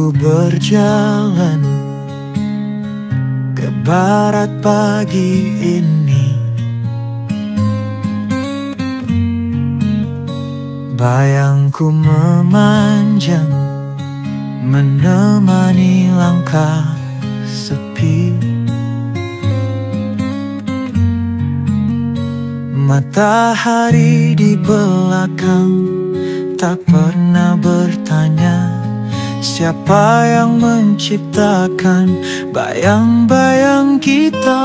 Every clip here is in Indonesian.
Aku berjalan ke barat pagi ini. Bayangku memanjang menemani langkah sepi. Matahari di belakang tak pernah bertanya siapa yang menciptakan bayang-bayang kita.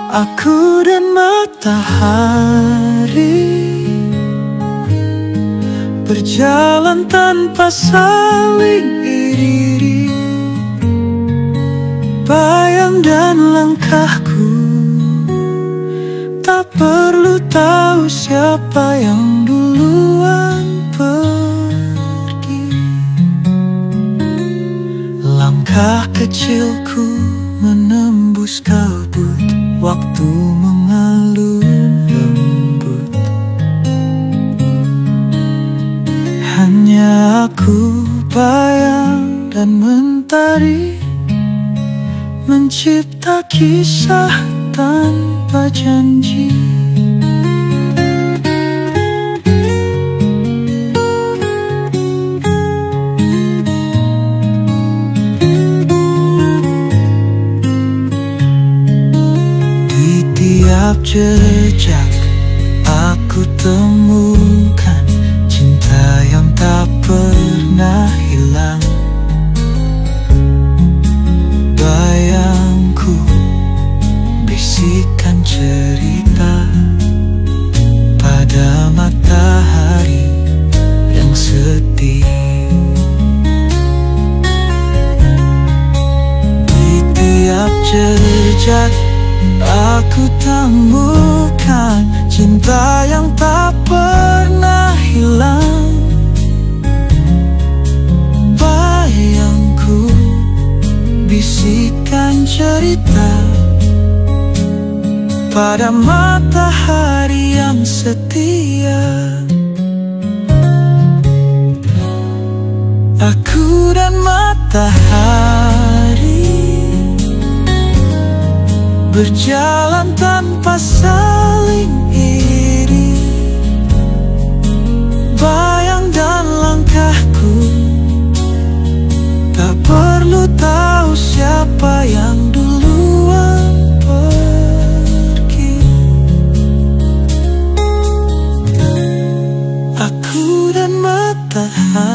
Aku dan matahari berjalan tanpa saling iri. Bayang dan langkahku tak perlu tahu siapa yang duluan pergi. Langkah kecilku menembus kabut, waktu mengalun lembut. Hanya aku, bayang dan mentari, mencipta kisah tanpa janji. Di tiap jejak aku temukan cinta yang tak pernah hilang. Bayangku bisikan cerita pada matahari yang setia. Di tiap jejak aku temukan cinta yang tak pernah hilang. Bayangku bisikan cerita pada matahari yang setia. Aku dan matahari berjalan tanpa saling iri. Bayang dan langkahku tak perlu tahu siapa yang duluan pergi. Aku dan matahari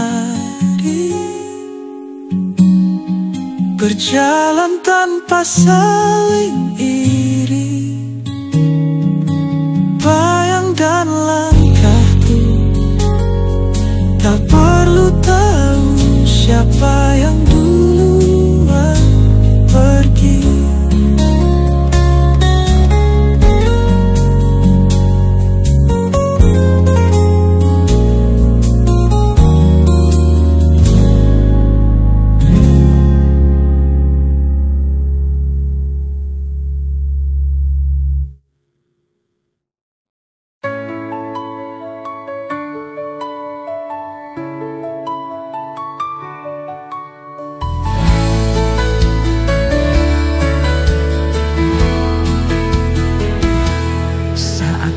berjalan tanpa saling iri. Bayang dan langkahku tak perlu tahu siapa yang duluan pergi.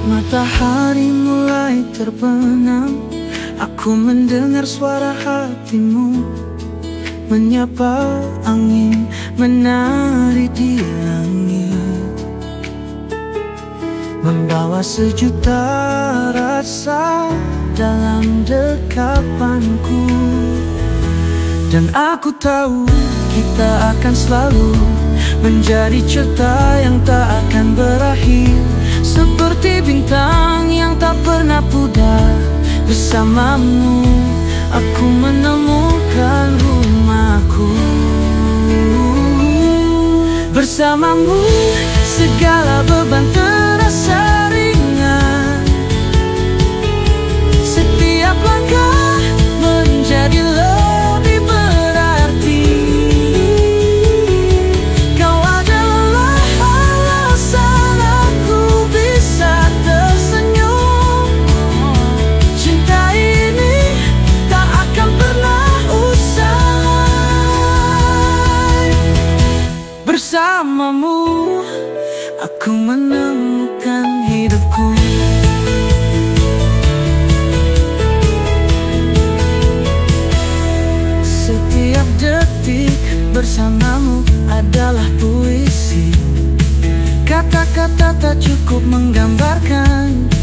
Matahari mulai terbenam, aku mendengar suara hatimu menyapa angin menari di langit, membawa sejuta rasa dalam dekapanku. Dan aku tahu kita akan selalu menjadi cerita yang tak akan berakhir, seperti bintang yang tak pernah pudar. Bersamamu aku menemukan rumahku. Bersamamu segala beban terasa ringan, setiap langkah menjadi lebih berarti. Kau adalah alasan aku bisa tersenyum. Cinta ini tak akan pernah Bersamamu aku menemukan hidupku. Setiap detik bersamamu adalah puisi. Kata-kata tak cukup menggambarkan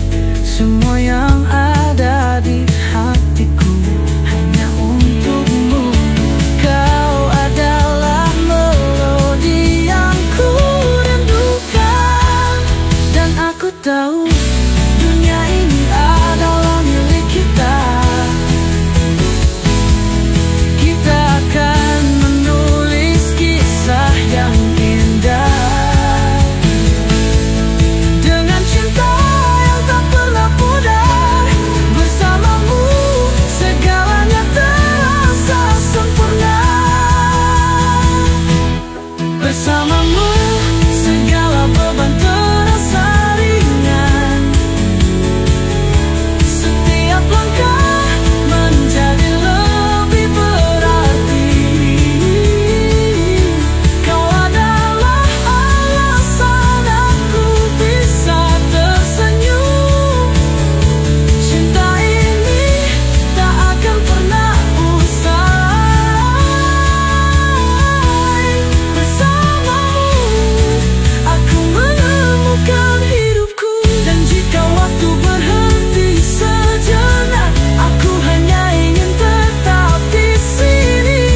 semua yang ada di hatiku. Hanya untukmu, kau adalah melodi yang ku rindukan. Dan aku tahu dunia ini adalah milik kita. Kita akan menulis kisah yang indah. Bersamamu segala beban terasa ringan. Setiap langkah menjadi lebih berarti. Kau adalah alasan aku bisa tersenyum. Cinta ini tak akan pernah usai. Aku menemukan hidupku. Dan jika waktu berhenti sejenak, aku hanya ingin tetap di sini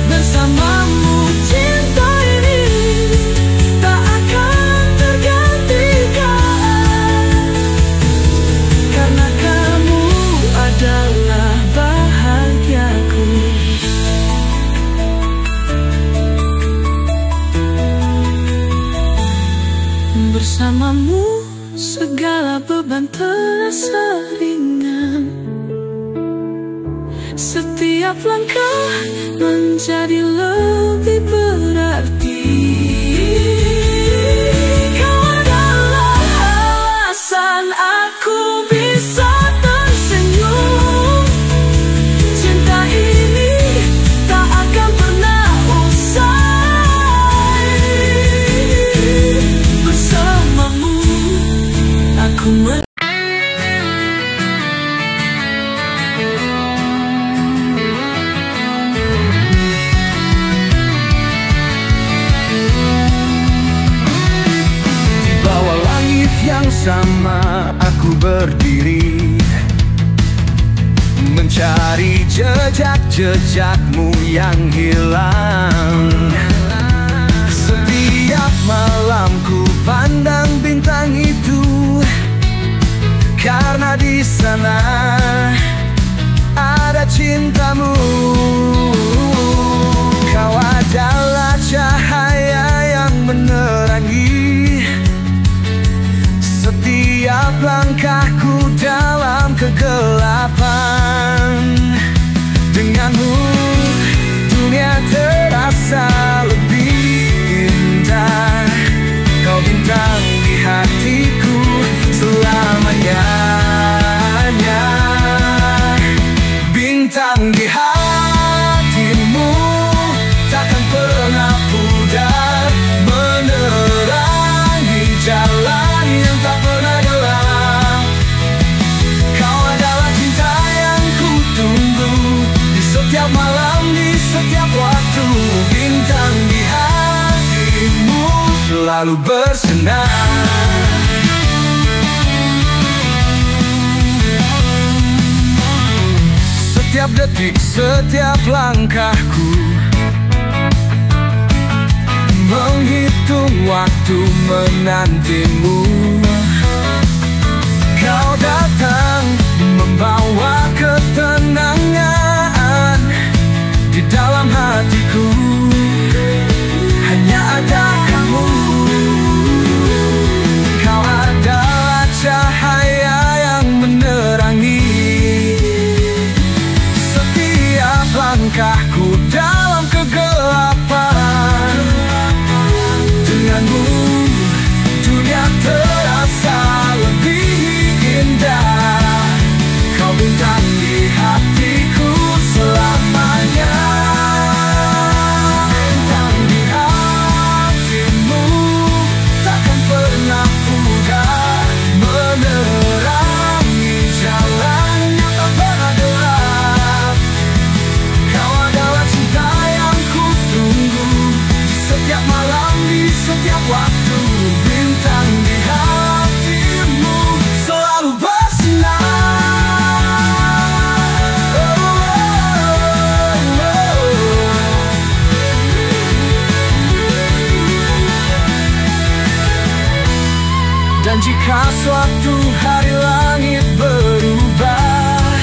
bersamamu. Cinta ini tak akan tergantikan, karena kamu adalah bahagiaku. Bersamamu segala beban terasa ringan. Setiap langkah menjadi lebih berarti. Kau adalah alasan aku bisa tersenyum. Cinta ini tak akan pernah usai. Bersamamu aku Di bawah langit yang sama aku berdiri, mencari jejak-jejakmu yang hilang. Setiap malam ku pandang bintang itu, karena di sana ada cintamu. Kau adalah cahaya yang menerangi setiap langkahku dalam kegelapan. Denganmu dunia terasa lebih indah. Kau bintang di hatiku selamanya. Bintang di hatimu takkan pernah pudar, menerangi jalan yang tak pernah gelap. Kau adalah cinta yang ku tunggu di setiap malam, di setiap waktu. Bintang di hatimu selalu bersinar. Setiap detik, setiap langkahku menghitung waktu menantimu. Kau datang membawa ketenangan di dalam hatiku. Hanya ada kamu. Kau adalah cahaya yang menerangi setiap langkahku dalam kegelapan. Denganmu dunia terasa lebih indah. Kau bintang Jika suatu hari langit berubah,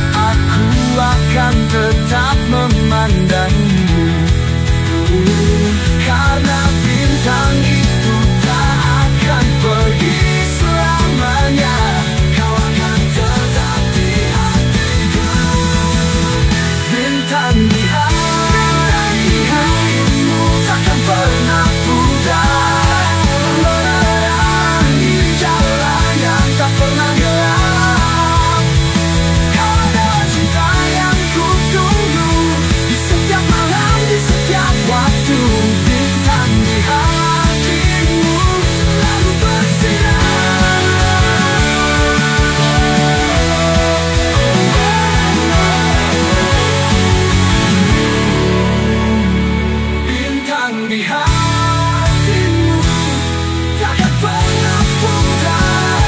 aku akan tetap memandangmu, karena bintang itu tak akan pergi selamanya. Kau akan tetap di hatiku. Bintang di hatimu takkan pernah pudar, menerangi jalan yang tak pernah gelap. Kau adalah cinta yang ku tunggu di setiap malam, di setiap waktu. Bintang di hatimu selalu bersinar. Bintang di hatimu takkan pernah pudar.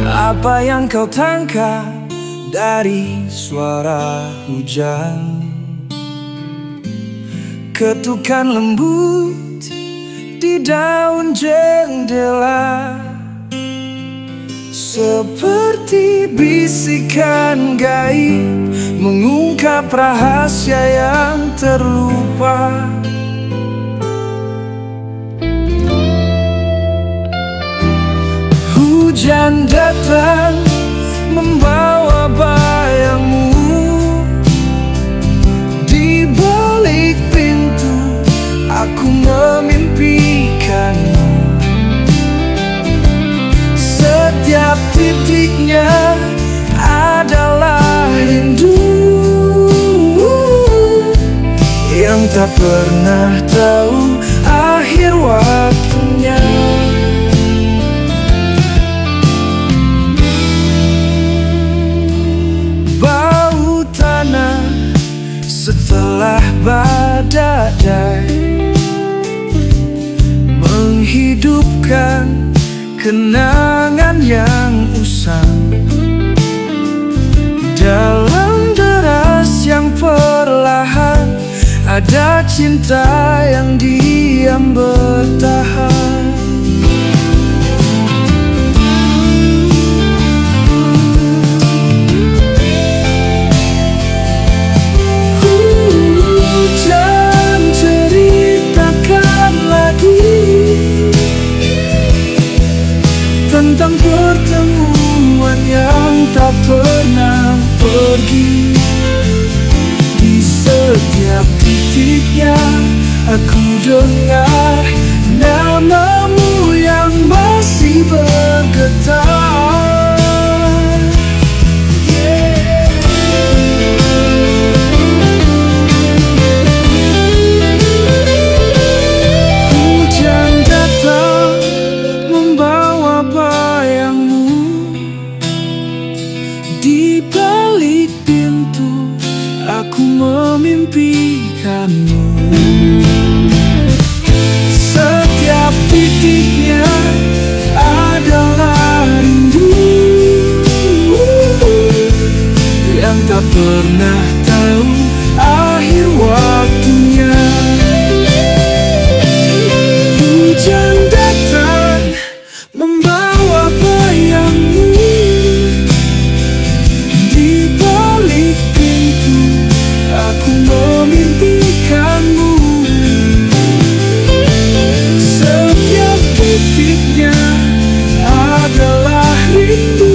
Apa yang kau tangkap dari suara hujan? Ketukan lembut di daun jendela, seperti bisikan gaib mengungkap rahasia yang terlupa. Hujan datang membawa bayangmu, di balik pintu aku memimpikanmu. Setiap titiknya adalah rindu yang tak pernah tahu akhir waktunya. Bau tanah setelah badai menghidupkan kenangan yang usang. Dalam deras yang perlahan ada cinta yang diam bertahan. Hujan ceritakan lagi tentang pertemuan yang tak pernah pergi. Di setiap titiknya aku dengar namamu yang masih bergetar. Hujan datang membawa bayangmu, di balik pintu aku memimpikanmu. Setiap titiknya adalah rindu yang tak pernah tahu akhir waktunya. Hujan datang membawa bayangmu, di balik pintu aku memimpikanmu. Setiap titiknya adalah rindu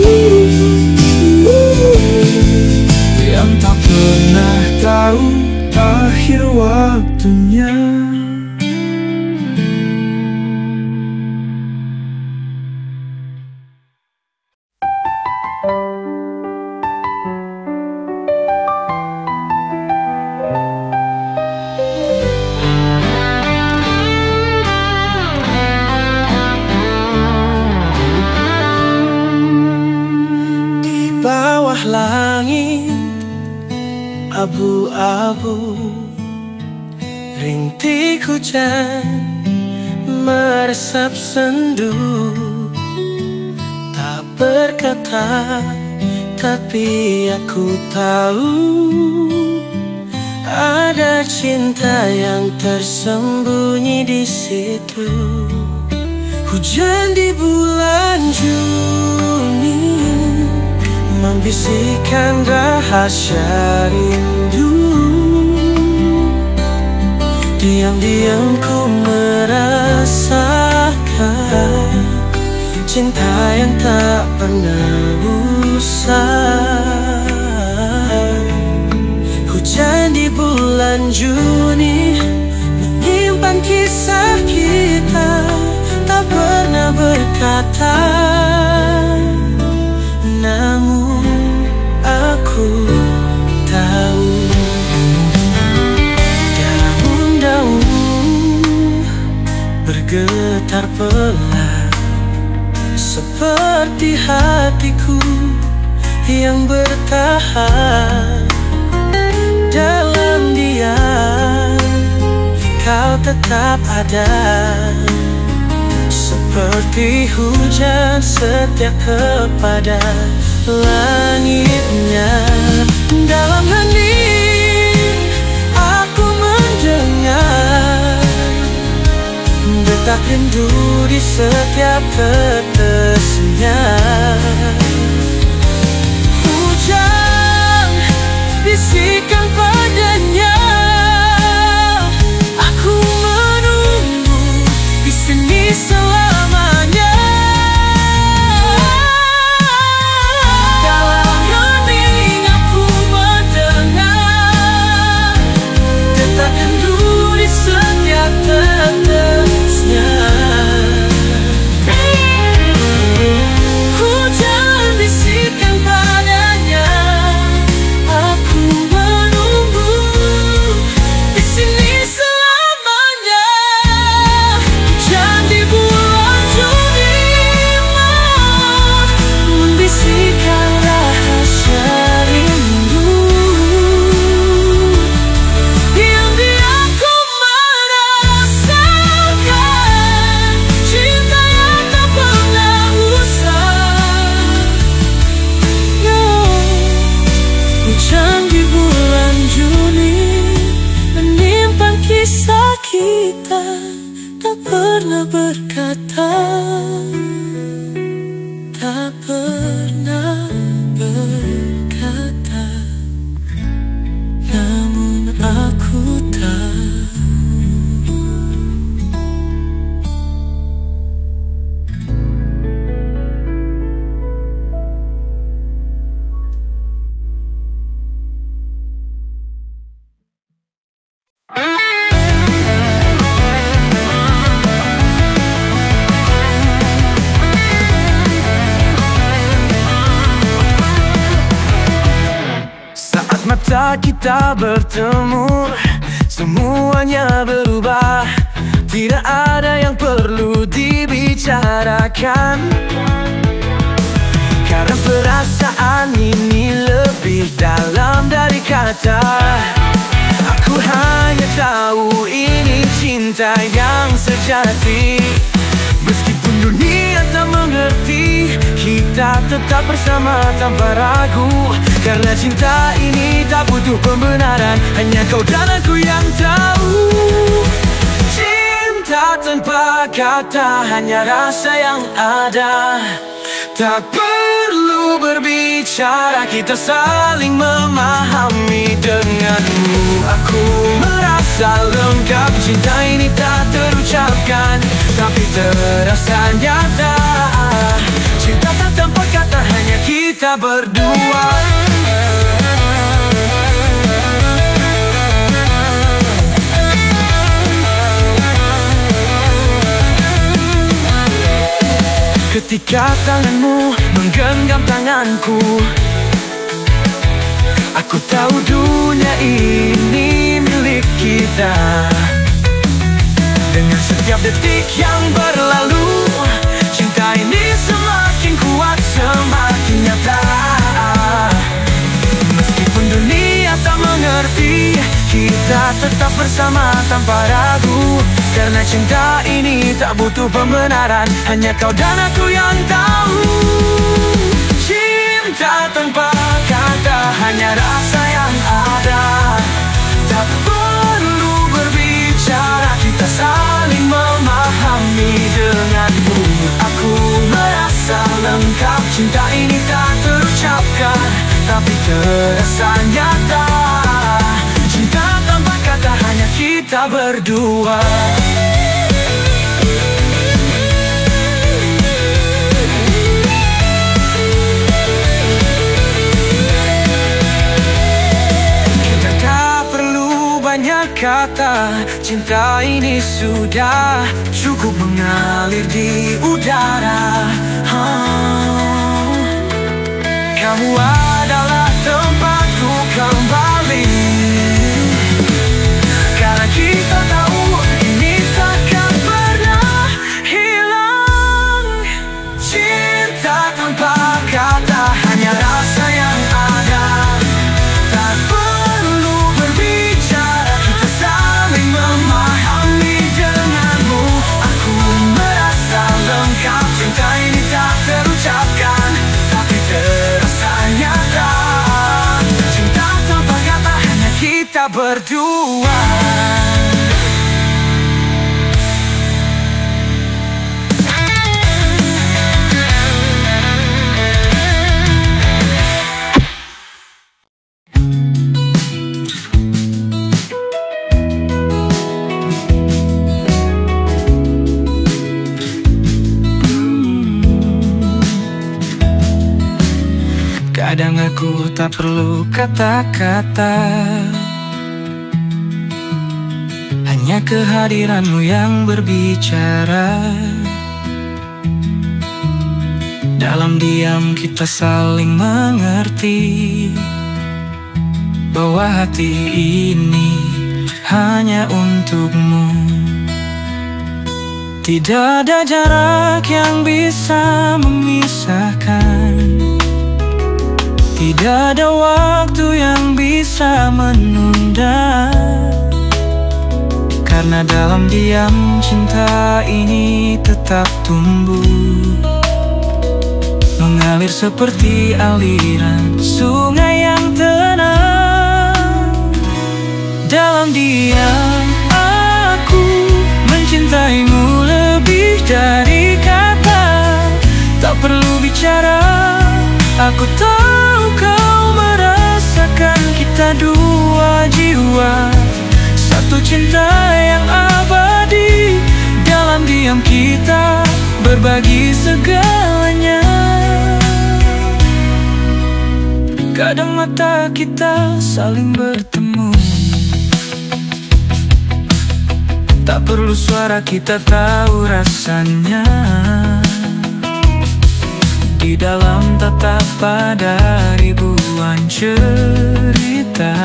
yang tak pernah tahu akhir waktunya. Bawah langit abu-abu, rintik hujan meresap sendu, tak berkata, tapi aku tahu ada cinta yang tersembunyi di situ. Hujan di bulan Juni membisikkan rahasia rindu. Diam-diam ku merasakan cinta yang tak pernah usai. Hujan di bulan Juni menyimpan kisah kita, tak pernah berkata, namun aku tahu. Daun-daun bergetar pelan, seperti hatiku yang bertahan. Dalam diam kau tetap ada, seperti hujan setia kepada langitnya. Dalam hening aku mendengar detak rindu di setiap tetesnya. Hujan bisikan padanya, aku menunggu di sini selamanya. Dalam hening aku mendengar detak rindu di setiap tetesnya. Hujan bisikan padanya, aku menunggu di sini selamanya. Hujan di bulan Juni membisikkan rahasia rindu. Diam-diam ku merasakan cinta yang tak pernah usai. Hujan di bulan Juni menyimpan kisah kita, tak pernah berkata, tak pernah berkata, namun aku tahu. Saat mata kita bertemu, semuanya berubah. Tidak ada yang perlu dibicarakan, karena perasaan ini lebih dalam dari kata. Aku hanya tahu ini cinta yang sejati. Meskipun dunia tak mengerti, kita tetap bersama tanpa ragu. Karena cinta ini tak butuh pembenaran, hanya kau dan aku yang tahu. Cinta tanpa kata, hanya rasa yang ada. Tak perlu berbicara, kita saling memahami. Denganmu aku merasa lengkap. Cinta ini tak terucapkan, tapi terasa nyata. Cinta tak tanpa kata, hanya kita berdua. Ketika tanganmu menggenggam tanganku, aku tahu dunia ini milik kita. Dengan setiap detik yang berlalu, cinta ini semakin kuat, semakin nyata. Meskipun dunia tak mengerti, kita kita tetap bersama tanpa ragu. Karena cinta ini tak butuh pembenaran, hanya kau dan aku yang tahu. Cinta tanpa kata, hanya rasa yang ada. Tak perlu berbicara, kita saling memahami. Denganmu aku merasa lengkap. Cinta ini tak terucapkan, tapi terasa nyata. Cinta tanpa kata, hanya kita berdua. Kita tak perlu banyak kata, cinta ini sudah cukup mengalir di udara. Kamu adalah tempatku kembali, karena kita tahu ini takkan pernah hilang. Cinta tanpa kata, hanya rasa yang ada. Tak perlu berbicara, kita saling memahami. Denganmu aku merasa lengkap. Cinta ini tak terucapkan, tapi terasa nyata. Cinta tanpa kata, hanya kita berdua. Kadang aku tak perlu kata-kata, hanya kehadiranmu yang berbicara. Dalam diam kita saling mengerti bahwa hati ini hanya untukmu. Tidak ada jarak yang bisa memisahkan, tidak ada waktu yang bisa menunda. Karena dalam diam cinta ini tetap tumbuh, mengalir seperti aliran sungai yang tenang. Dalam diam aku mencintaimu lebih dari kata. Tak perlu bicara, aku tahu kau merasakan. Kita dua jiwa, satu cinta yang abadi. Dalam diam kita berbagi segalanya. Kadang mata kita saling bertemu, tak perlu suara, kita tahu rasanya. Di dalam tatap ada ribuan cerita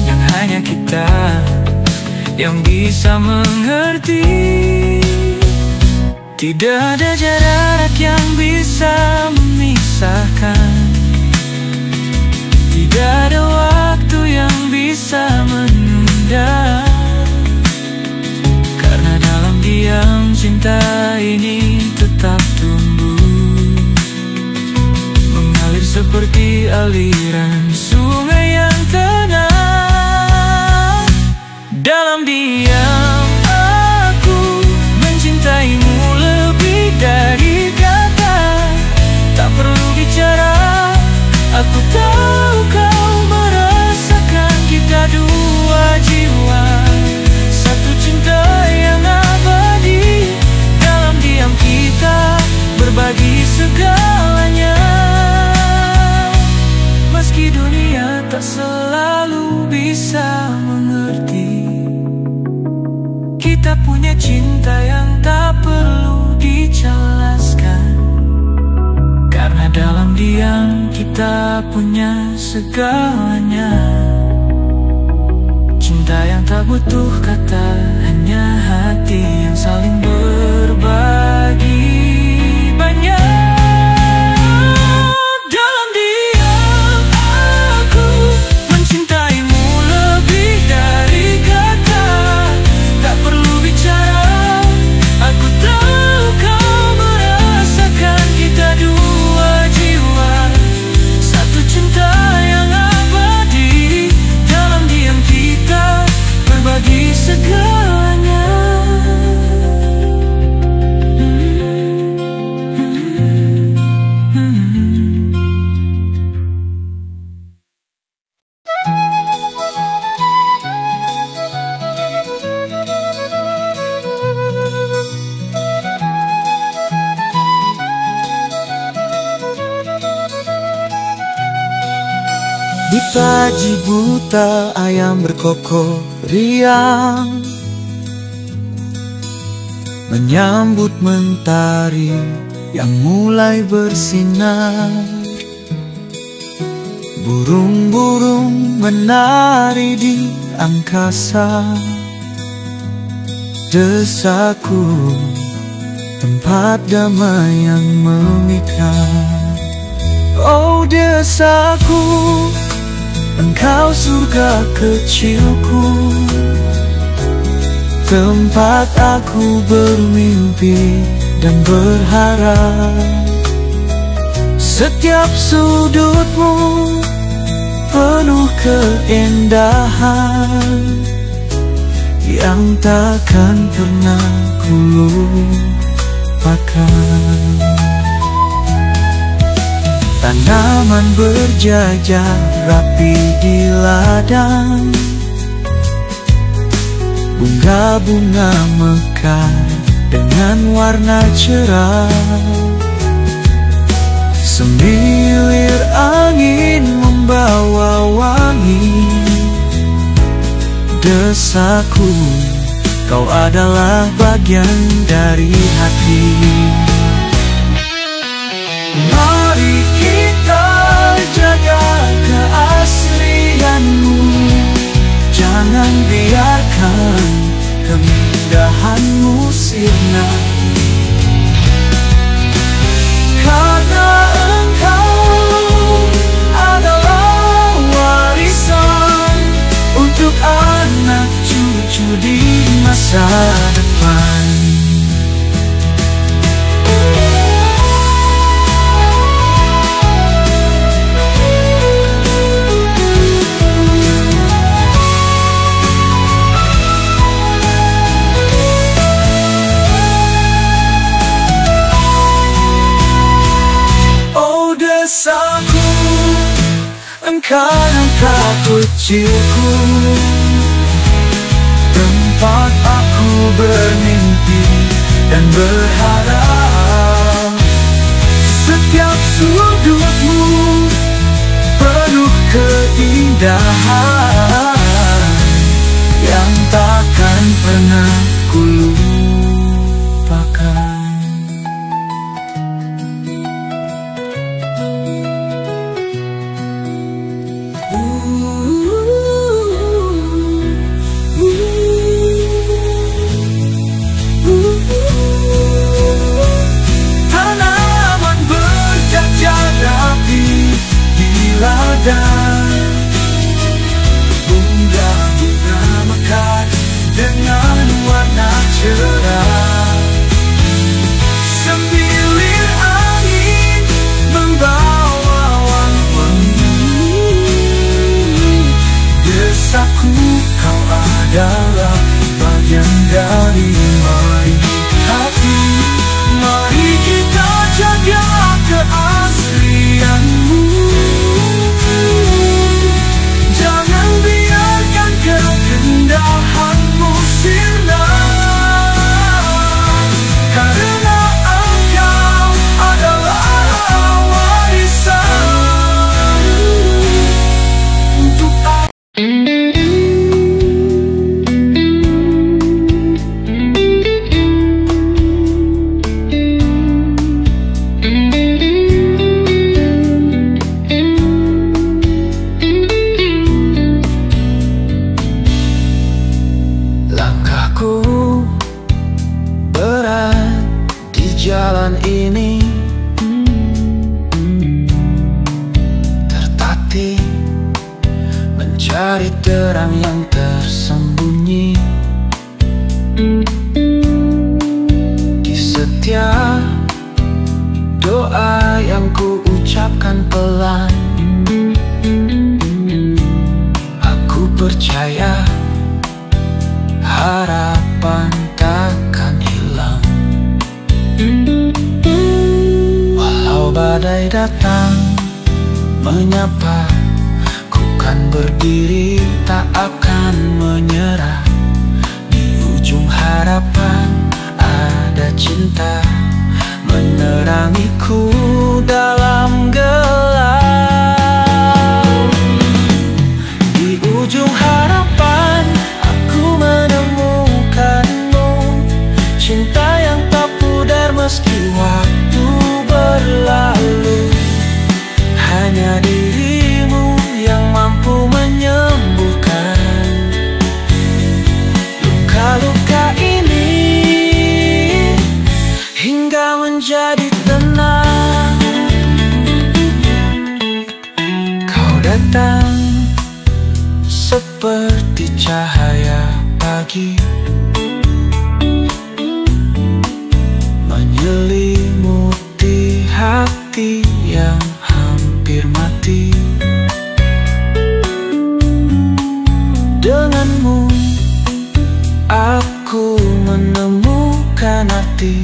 yang hanya kita yang bisa mengerti. Tidak ada jarak yang bisa memisahkan, tidak ada waktu yang bisa menunda. Karena dalam diam cinta ini tetap tumbuh, mengalir seperti aliran sungai yang tenang. Dalam diam aku mencintaimu lebih dari kata. Tak perlu bicara, aku tahu kau merasakan. Kita dua jiwa, satu cinta yang abadi. Dalam diam kita berbagi segalanya. Meski dunia tak selalu bisa mengerti, kita punya cinta yang tak perlu dijelaskan. Karena dalam diam kita punya segalanya. Cinta yang tak butuh kata, hanya hati yang saling berbagi banyak. Dalam diam aku mencintaimu lebih dari kata. Pagi buta ayam berkokok riang, menyambut mentari yang mulai bersinar. Burung-burung menari di angkasa. Desaku, tempat damai yang memikat. Oh desaku, engkau surga kecilku, tempat aku bermimpi dan berharap. Setiap sudutmu penuh keindahan yang takkan pernah ku lupakan. Tanaman berjajar rapi di ladang, bunga-bunga mekar dengan warna cerah. Semilir angin membawa wangi. Desaku, kau adalah bagian dari hati. Mari kita jaga keaslianmu, jangan biarkan keindahanmu sirna. Karena engkau adalah warisan untuk anak cucu di masa depan. Desaku, engkau angkat kecilku, tempat aku bermimpi dan berharap. Setiap sudutmu penuh keindahan yang takkan pernah ku lupakan. Tanaman berjajar rapi di ladang, bunga-bunga mekar dengan warna cerah. Semilir angin membawa wangi. Desaku, kau adalah bagian dari hati. Mari kita jaga keaslianmu, jangan biarkan keindahanmu sirna. Karena engkau adalah warisan untuk aku. Langkahku berat di jalan ini, tertatih mencari terang yang tersembunyi. Di setiap doa yang ku ucapkan pelan, aku percaya harapan takkan hilang. Walau badai datang menyapa, ku kan berdiri tak akan menyerah. Di ujung harapan ada cinta menerangiku dalam gelap. luka-luka ini hingga menjadi tenang. Kau datang seperti cahaya pagi, menyelimuti hati yang hampir mati. Denganmu aku menemukan arti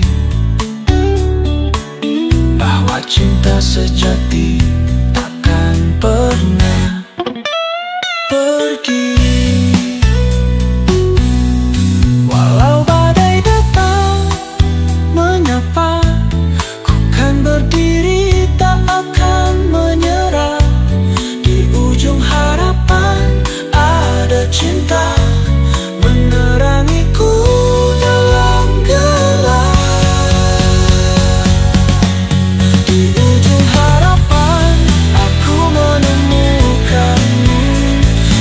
bahwa cinta sejati takkan pernah pergi. Walau badai datang menyapa, ku kan berdiri tak akan menyerah. Di ujung harapan ada cinta menerangiku dalam gelap. Di ujung harapan aku menemukanmu,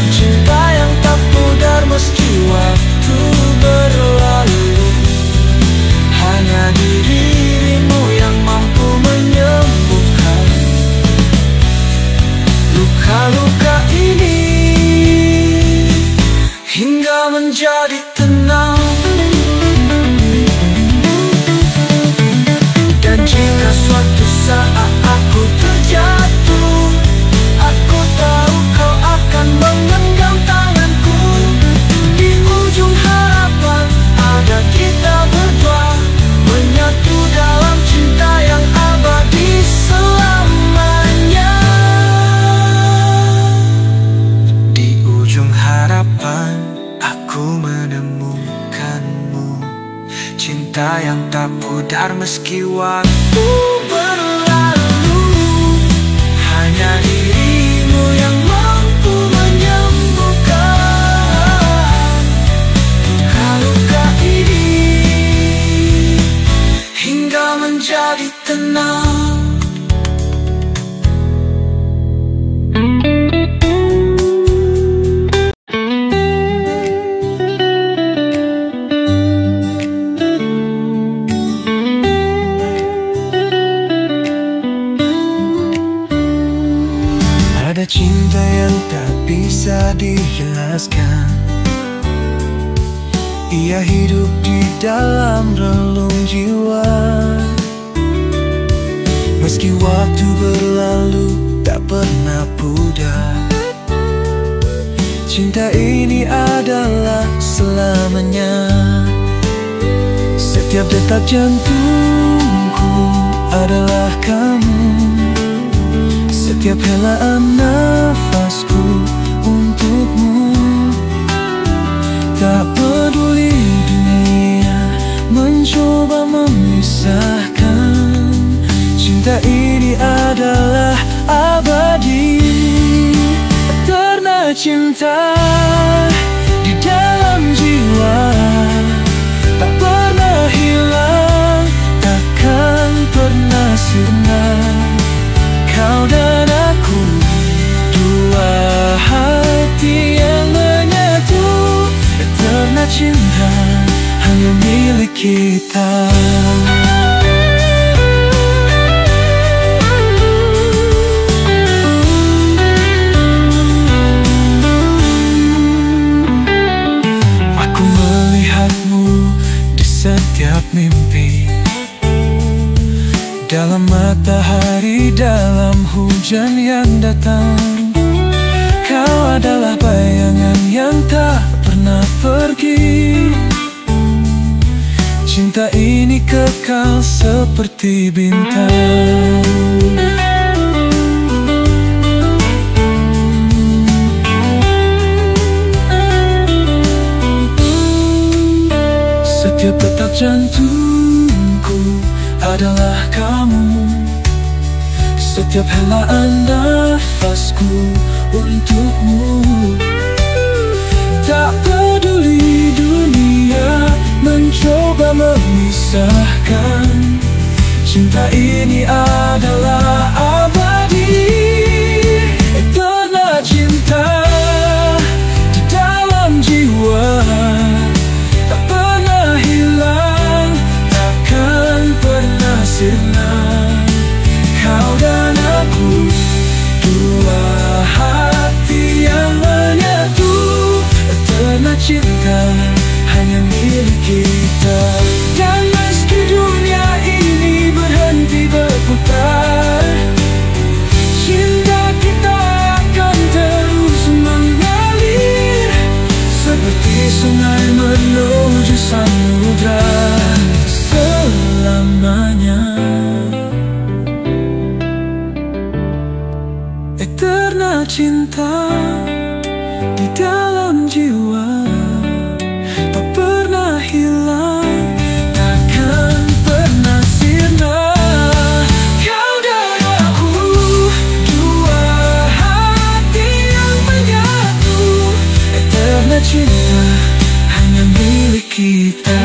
cinta yang tak pudar meski waktu berlalu. Hanya dirimu yang mampu menyembuhkan luka-luka ini hingga menjadi tenang. Dan jika suatu saat aku terjatuh, aku tahu kau akan menggenggam tanganku. Di ujung harapan ada kita berdua, menyatu dalam cinta yang abadi selamanya. Di ujung harapan aku menemukanmu, cinta yang tak pudar meski waktu berlalu. Hanya dirimu yang mampu menyembuhkan luka-luka ini hingga menjadi tenang. Ada cinta yang tak bisa dijelaskan, ia hidup di dalam relung jiwa. Meski waktu berlalu tak pernah pudar, cinta ini adalah selamanya. Setiap detak jantungku adalah kamu, setiap helaan nafasku untukmu. Tak peduli dunia mencoba memisahkan, cinta ini adalah abadi. Karena cinta di dalam jiwa tak pernah hilang, takkan pernah sirna. Kau dan aku, dua hati yang menyatu, karena cinta hanya milik kita. Aku melihatmu di setiap mimpi, dalam matahari, dalam hujan yang datang. Kau adalah bayangan yang tak pernah pergi. Cinta ini kekal seperti bintang. Setiap detak jantungku adalah kamu, setiap helaan nafasku untukmu. Tak peduli dunia mencoba memisahkan, cinta ini adalah abadi. Karena cinta di dalam jiwa tak sungai menuju samudra selamanya. Eterna cinta di dalam jiwa, tak pernah hilang, takkan pernah sirna. Kau dan aku, dua hati yang menyatu. Eterna cinta hanya milik kita.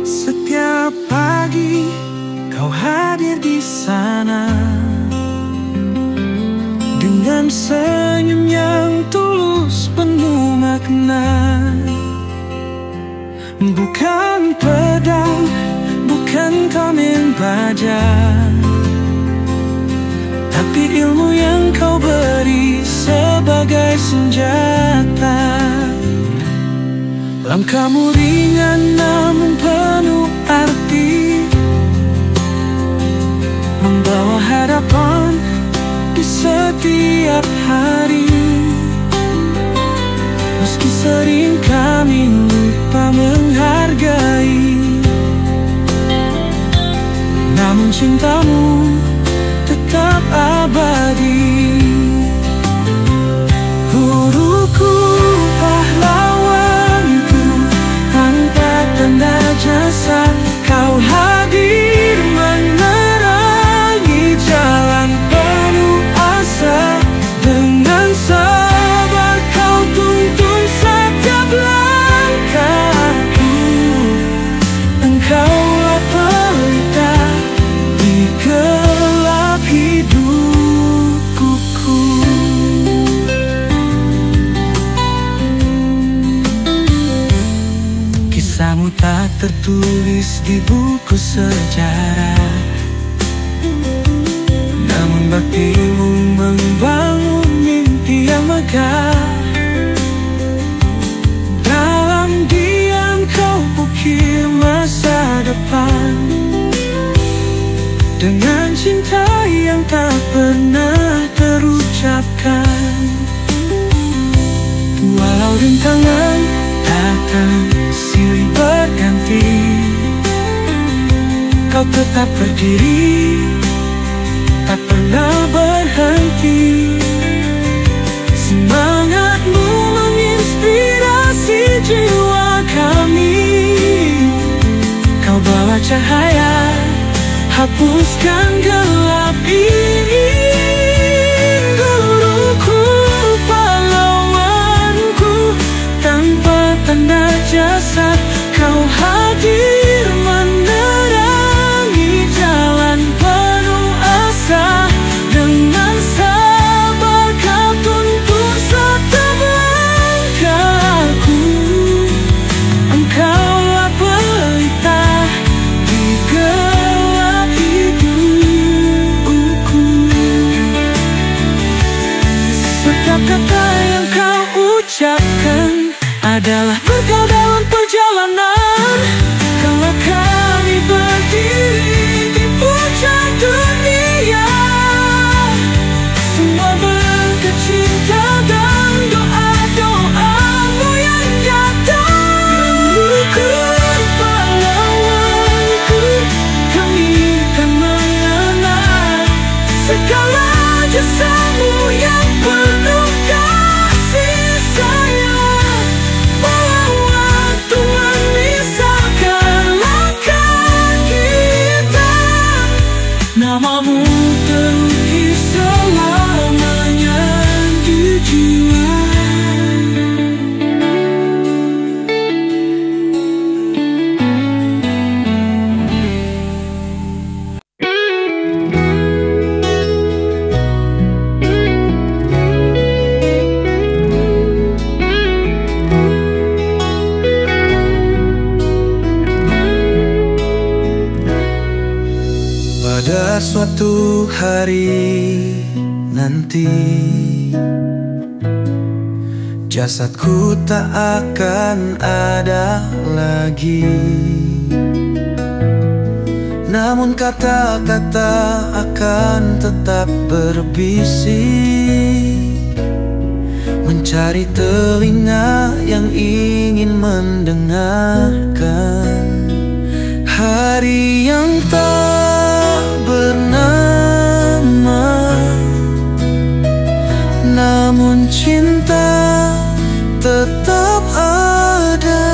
Setiap pagi kau hadir di sana dengan senyum yang tulus penuh makna. Bukan pedang, bukan komen baja, tapi ilmu yang kau beri sebagai senjata. Langkahmu ringan namun penuh arti, membawa harapan di setiap hari. Meski sering kami lupa menghargai, namun cintamu tetap abadi. Guruku, pahlawanku, tanpa tanda jasa kau hadir menerangi jalan penuh asa. Dengan sabar kau tuntun setiap langkahku. Engkaulah pelita di gelap hidupku. Kisahmu tak tertulis di buku sejarah, namun baktimu membangun mimpi yang megah. Dalam diam kau ukir masa depan, dengan cinta yang tak pernah terucapkan. Walau rintangan datang silih berganti, kau tetap berdiri, tak pernah berhenti. Semangatmu menginspirasi jiwa kami. Kau bawa cahaya, hapuskan gelap ini. Guruku, pahlawanku, tanpa tanda jasa kau hadir menerangi jalan penuh asa. Dengan sabar kau tuntun setiap langkahku. Engkaulah pelita di gelap hidupku. Setiap kata yang kau ucapkan adalah bekal dalam perjalanan. Kalau kami berdiri di puncak dunia, semua berkat cinta dan doa-doamu yang nyata. Guruku, pahlawanku, kami kan mengenal segala jasamu yang penuh kasih sayang. Walau waktu memisahkan langkah kita, namamu terukir selamanya di jiwa. suatu hari nanti jasadku tak akan ada lagi, namun kata-kata akan tetap berbisik, mencari telinga yang ingin mendengarkan. Hari yang tak bernama, namun cinta tetap ada.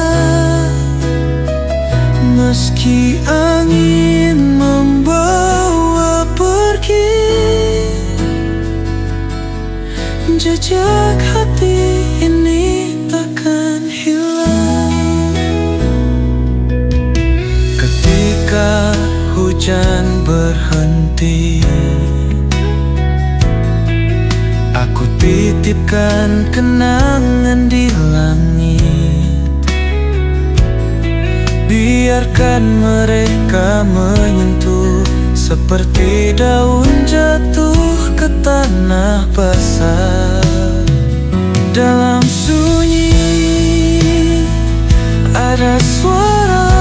Meski angin membawa pergi, jejak hati ini takkan hilang. Ketika hujan berhenti, aku titipkan kenangan di langit. Biarkan mereka menyentuh seperti daun jatuh ke tanah basah. Dalam sunyi ada suara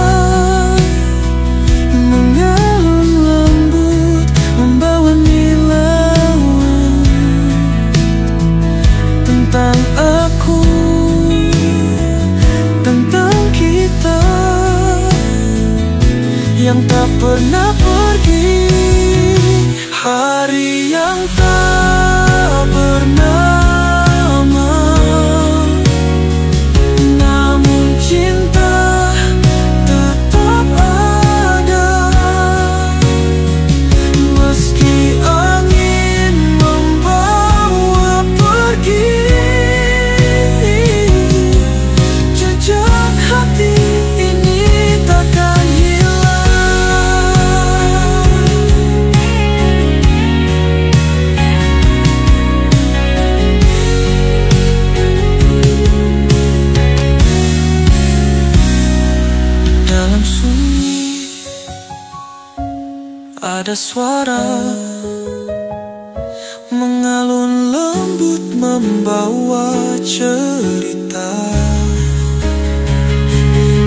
mengalun lembut, membawa nilaiwan tentang aku, tentang kita yang tak pernah pergi. Hari yang tak bernama, namun cinta tetap ada. Meski angin membawa pergi, jejak hati ini takkan hilang. Dalam sunyi ada suara mengalun lembut, membawa cerita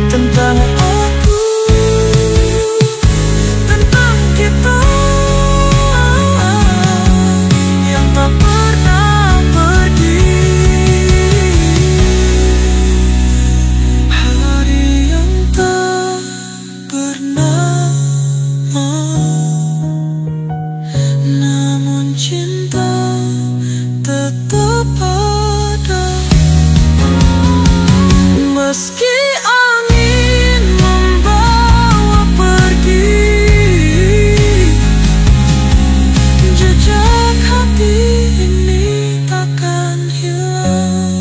tentang aku, tentang kita yang tak pernah pergi. Hari yang tak bernama, namun cinta tetap ada. Meski angin membawa pergi, jejak hati ini takkan hilang.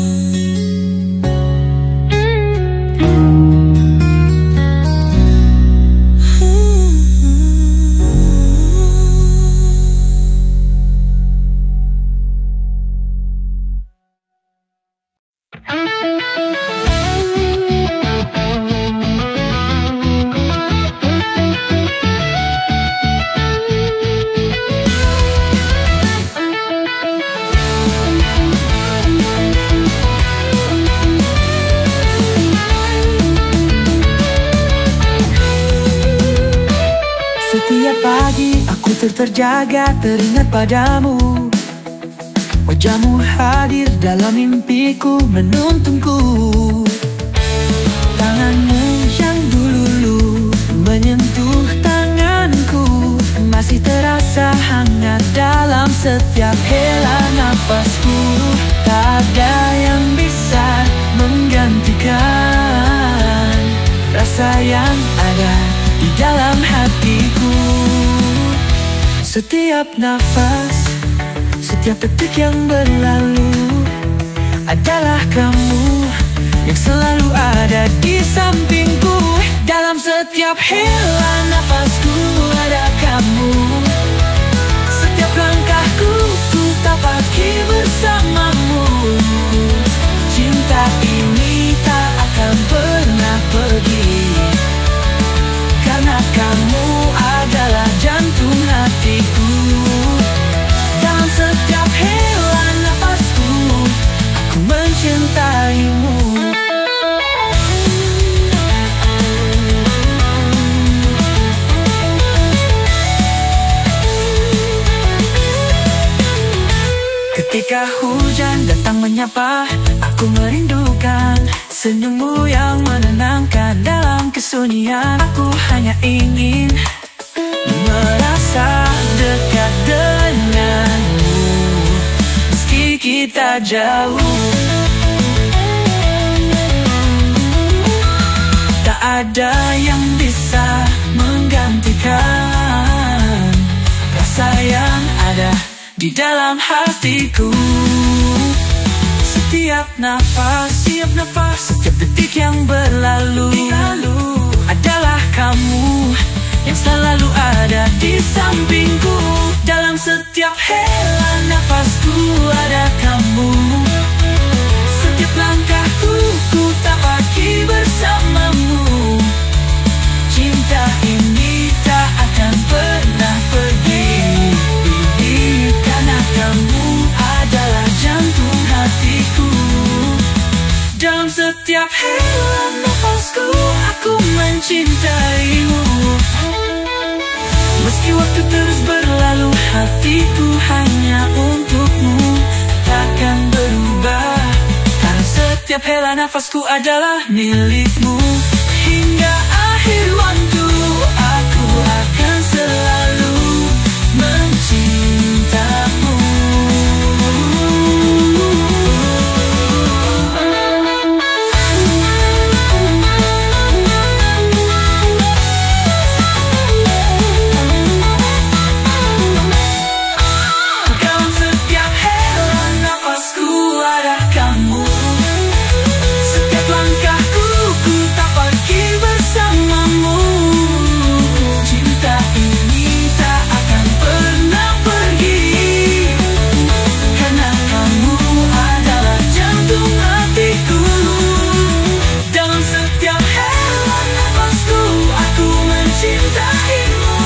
Setiap pagi aku terjaga teringat padamu. Wajahmu hadir dalam mimpiku menuntunku. Tanganmu yang dulu menyentuh tanganku masih terasa hangat dalam setiap hela nafasku. Tak ada yang bisa menggantikan rasa yang ada di dalam hatiku. Setiap nafas, setiap detik yang berlalu adalah kamu yang selalu ada di sampingku. Dalam setiap hela nafasku ada kamu. Setiap langkahku ku tapaki bersamamu. Cinta ini tak akan pernah pergi, karena kamu adalah jantung hatiku. Ketika hujan datang menyapa, aku merindukan senyummu yang menenangkan. Dalam kesunyian aku hanya ingin merasa dekat denganmu, meski kita jauh. Tak ada yang bisa menggantikan rasa yang ada di dalam hatiku. Setiap nafas, setiap detik yang berlalu adalah kamu yang selalu ada di sampingku. Dalam setiap hela nafasku ada kamu. Setiap langkahku ku tapaki bersamamu. Cinta ini tak akan pernah pergi, karena kamu adalah jantung hatiku. Dalam setiap hela nafasku aku mencintaimu. Meski waktu terus berlalu, hatiku hanya untukmu takkan berubah, karena setiap hela nafasku adalah milikmu. Hingga akhir waktu aku akan selalu mencintamu. Dalam setiap hela nafasku ada kamu. Setiap langkahku ku tapaki bersamamu. Cinta ini tak akan pernah pergi, karena kamu adalah jantung hatiku. Dalam setiap hela nafasku aku mencintaimu.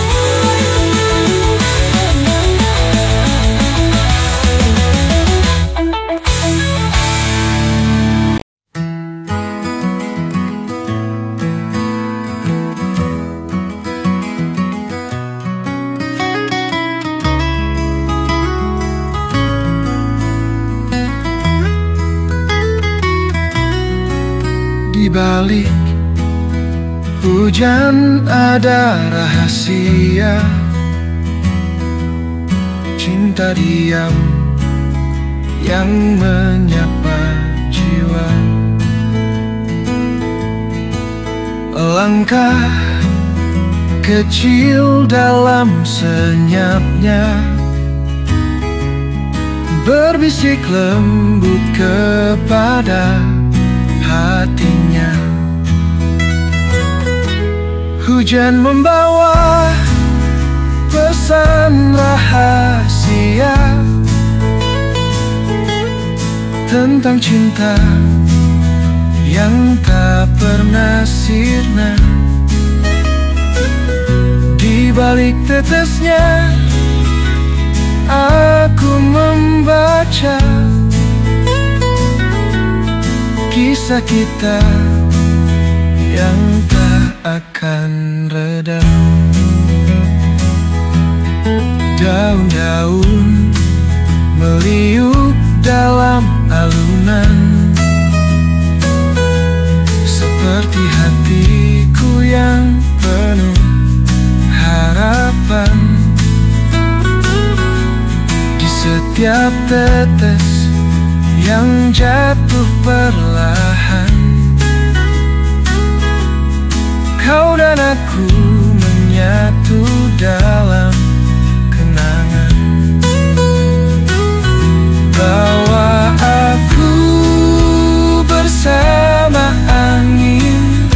Di balik hujan ada rahasia, cinta diam yang menyapa jiwa. Langkah kecil dalam senyapnya, berbisik lembut kepada hatinya. Hujan membawa pesan rahasia tentang cinta yang tak pernah sirna. Di balik tetesnya aku membaca kisah kita yang tak akan reda. Daun-daun meliuk dalam alunan, seperti hatiku yang penuh harapan. Di setiap tetes yang jatuh perlahan, kau dan aku menyatu dalam kenangan. Bawa aku bersama angin,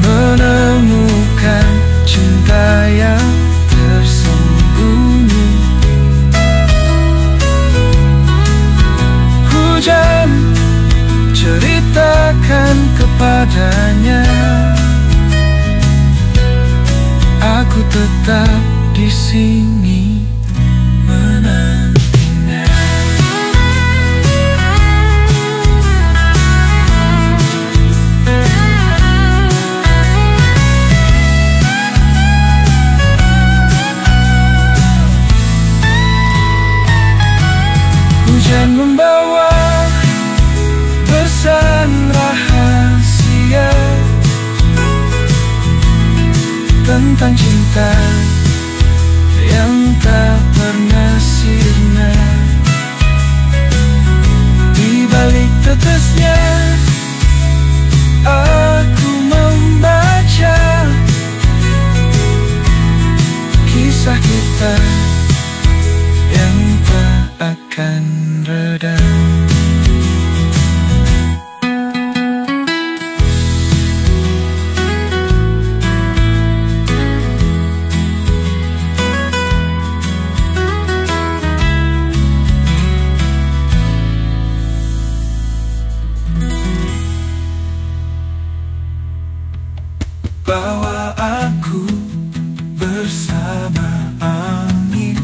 menemukan cinta yang tersembunyi. Hujan ceritakan kepadanya, aku tetap di sini menantinya. kisah kita yang tak akan reda. Bawa aku bersama angin,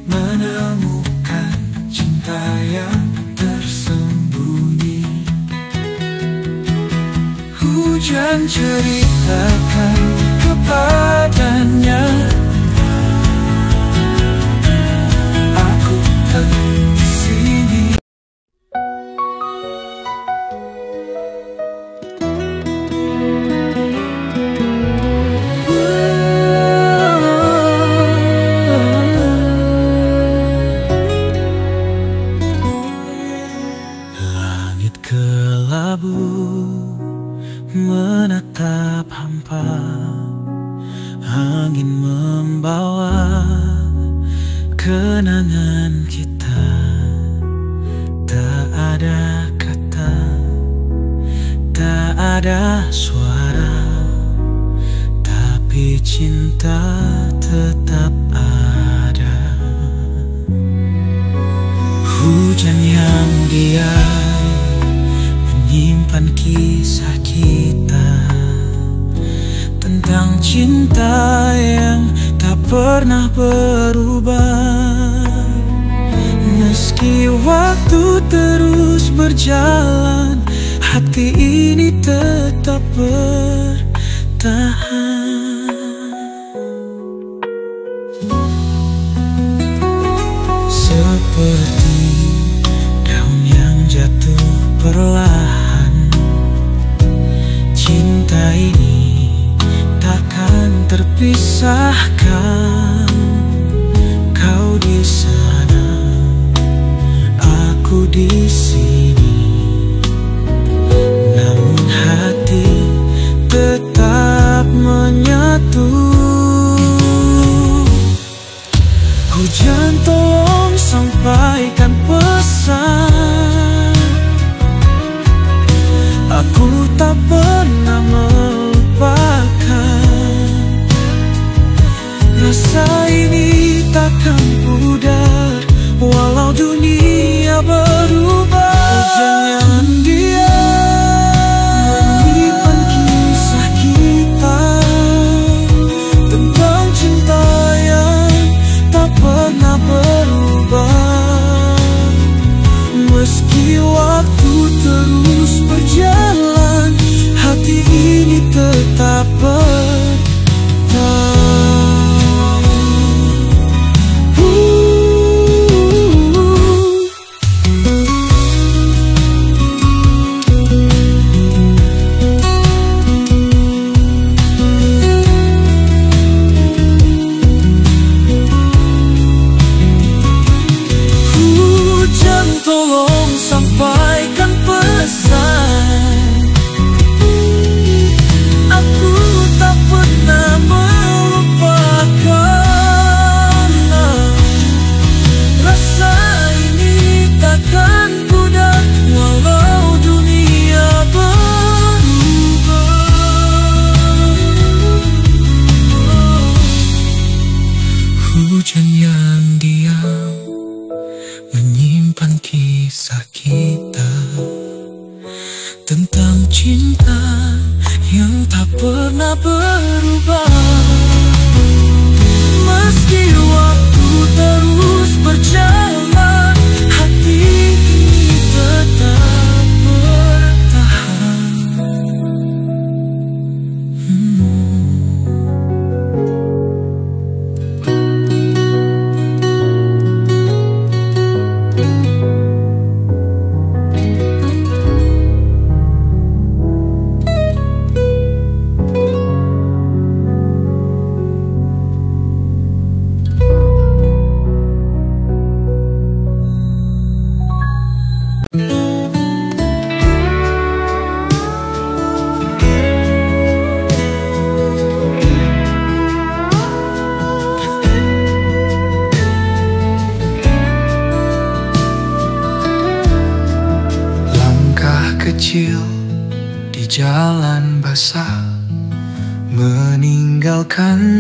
menemukan cinta yang tersembunyi. Hujan ceritakan kepadanya, aku tetap di sini. Menatap hampa, angin membawa kenangan kita. Tak ada kata, tak ada suara, tapi cinta tetap ada. Hujan yang diam menyimpan kisah kita tentang cinta yang tak pernah berubah. Meski waktu terus berjalan, hati ini tetap bertahan. Seperti daun yang jatuh perlahan, cinta ini takkan terpisahkan. Kau di sana, aku di sini, namun hati tetap menyatu. Hujan tolong sampaikan pesan, aku tak pernah melupakan. Rasa ini takkan pudar walau dunia berubah. Hujan yang diam menyimpan kisah kita tentang cinta yang tak pernah berubah. Meski waktu terus berjalan, hati ini tetap bertahan. Hujan tolong sampaikan pesan, aku tak pernah melupakan. Rasa ini takkan pudar walau dunia berubah. Hujan yang diam menyimpan kisah kita tentang cinta yang tak pernah berubah. Meski waktu terus berjalan, hati ini tetap bertahan.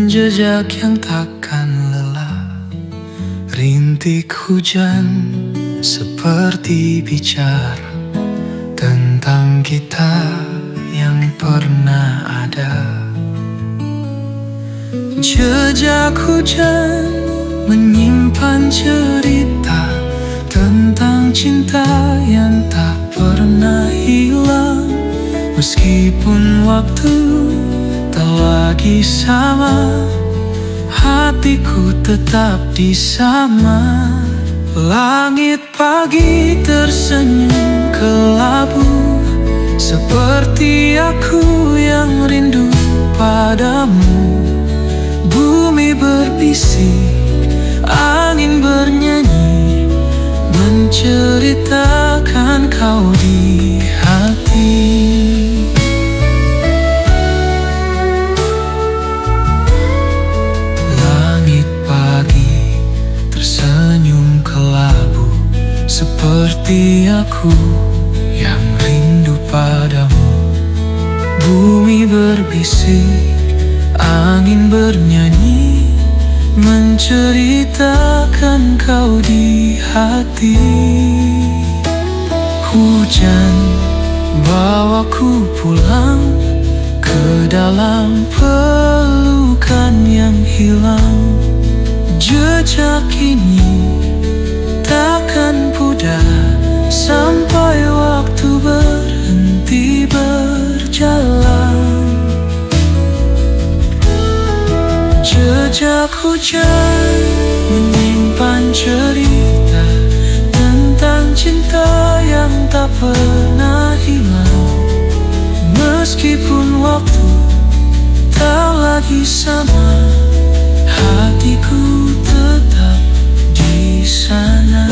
jejak yang takkan lelah. Rintik hujan seperti bicara tentang kita yang pernah ada. Jejak hujan menyimpan cerita tentang cinta yang tak pernah hilang. Meskipun waktu tak lagi sama, hatiku tetap di sana. Langit pagi tersenyum kelabu, seperti aku yang rindu padamu. Bumi berbisik, angin bernyanyi, menceritakan kau di hati. Langit pagi tersenyum kelabu, seperti aku yang rindu padamu. Bumi berbisik, angin bernyanyi, menceritakan kau di hati. Hujan bawaku pulang ke dalam pelukan yang hilang. Jejak ini takkan pudar sampai waktu berhenti berjalan. Jejak hujan menyimpan cerita tentang cinta yang tak pernah hilang. Meskipun waktu tak lagi sama, hatiku tetap di sana.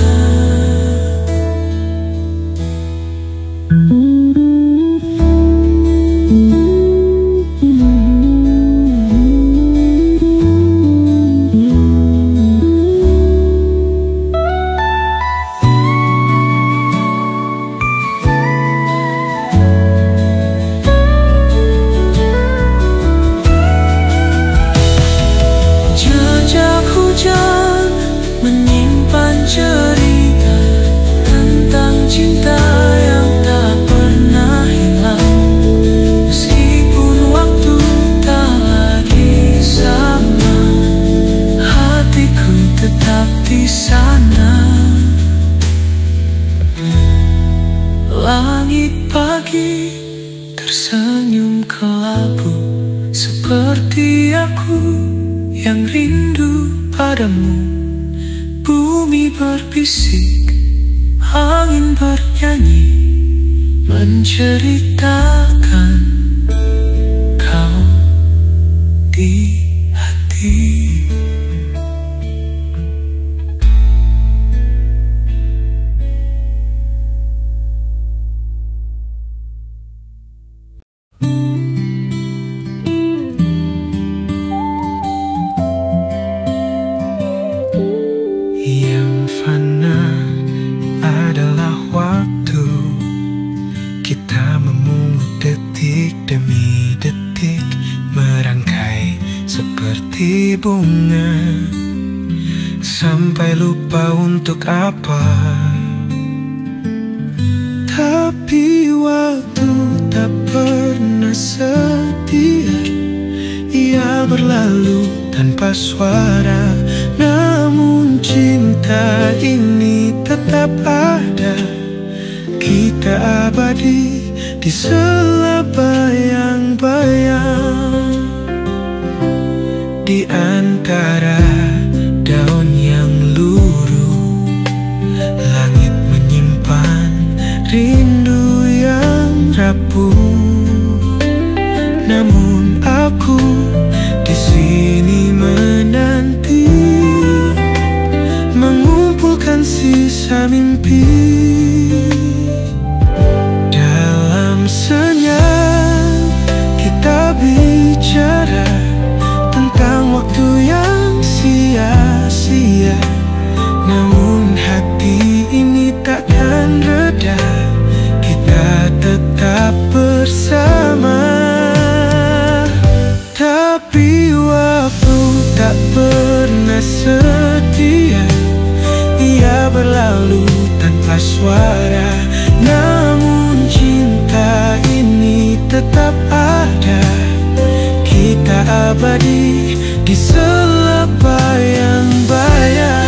Langit pagi tersenyum kelabu, seperti aku yang rindu padamu. Bumi berbisik, angin bernyanyi, menceritakan kau di hati. Kita memungut detik demi detik, merangkai seperti bunga, sampai lupa untuk apa. Tapi waktu tak pernah setia, ia berlalu tanpa suara. Namun cinta ini tetap ada, kita abadi di sela bayang-bayang. Di antara daun yang luruh, langit menyimpan rindu yang rapuh. Namun aku di sini menanti, mengumpulkan sisa mimpi. Senyap kita bicara tentang waktu yang sia-sia. Namun hati ini takkan reda, kita tetap bersama. setia. Ia berlalu tanpa suara, namun cinta ini tetap ada. Kita abadi di selap bayang-bayang.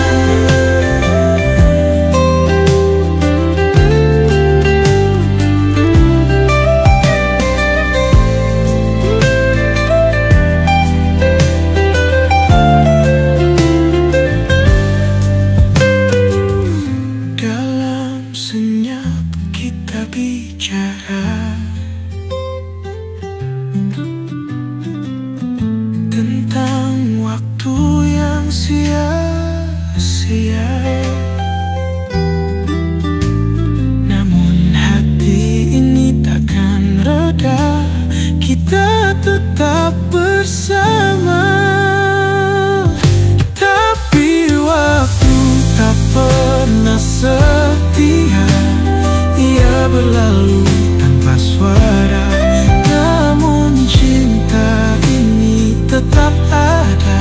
Bicara tentang waktu yang sia-sia, namun hati ini takkan reda. Kita tetap bersama, tapi waktu tak pernah setia. Ia berlalu tanpa suara, namun cinta ini tetap ada.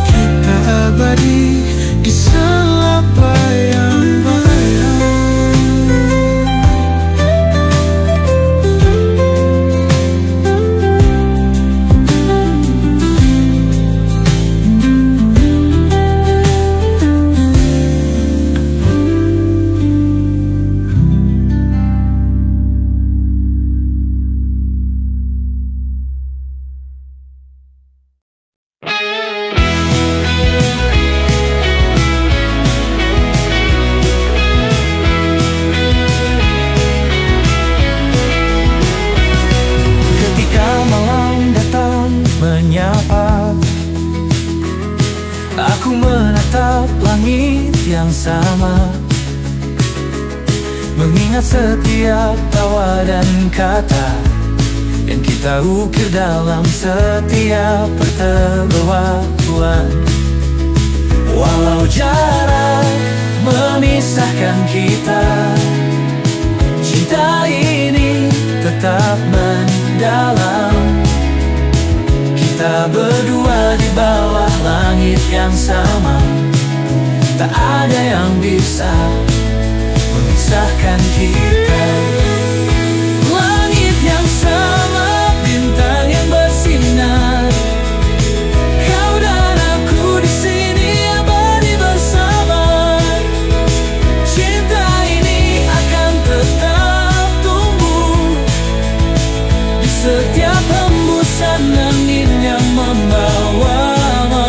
Kita abadi di selap bayang-bayang. Aku menatap langit yang sama, mengingat setiap tawa dan kata yang kita ukir dalam setiap pertemuan. Walau jarak memisahkan kita, cinta ini tetap mendalam. Kita berdua di bawah langit yang sama, tak ada yang bisa memisahkan kita. Langit yang sama, bintang yang bersinar, kau dan aku di sini abadi bersama. Cinta ini akan tetap tumbuh di setiap hembusan angin yang membawamu.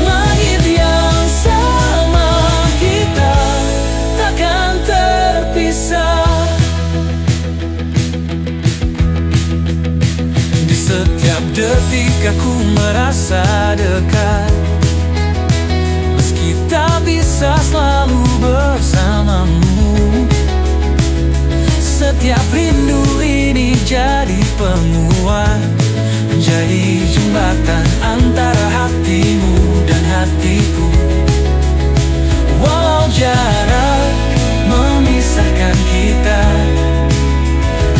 Langit yang sama, kita takkan terpisah. Di setiap detik aku merasa dekat, meski tak bisa selalu bersamamu. Setiap rindu ini jadi penguat, menjadi jembatan antara hatimu dan hatiku. Walau jarak memisahkan kita,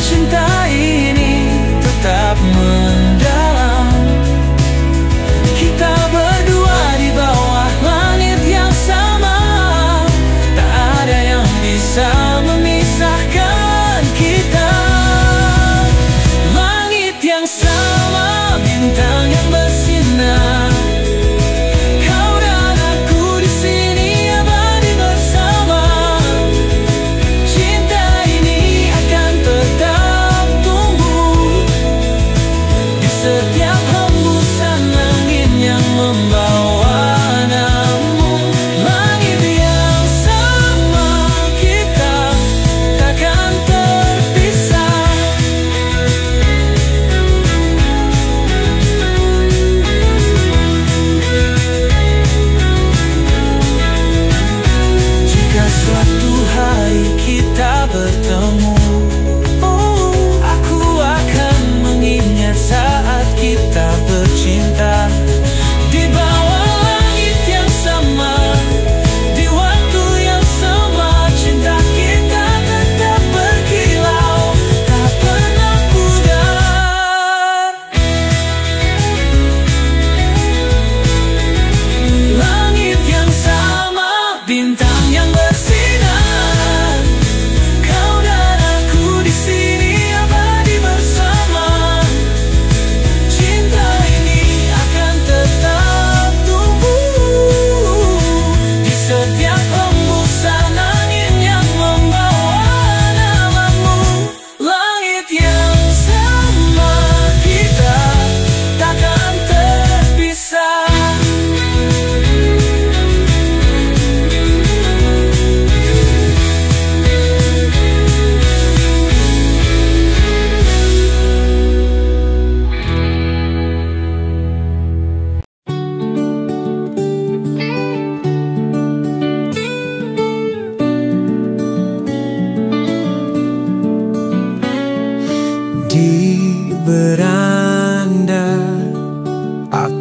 cinta ini tetap mendalam. Kita berdua di bawah langit yang sama, tak ada yang bisa memisahkan kita. Langit yang sama, bintang yang bersinar,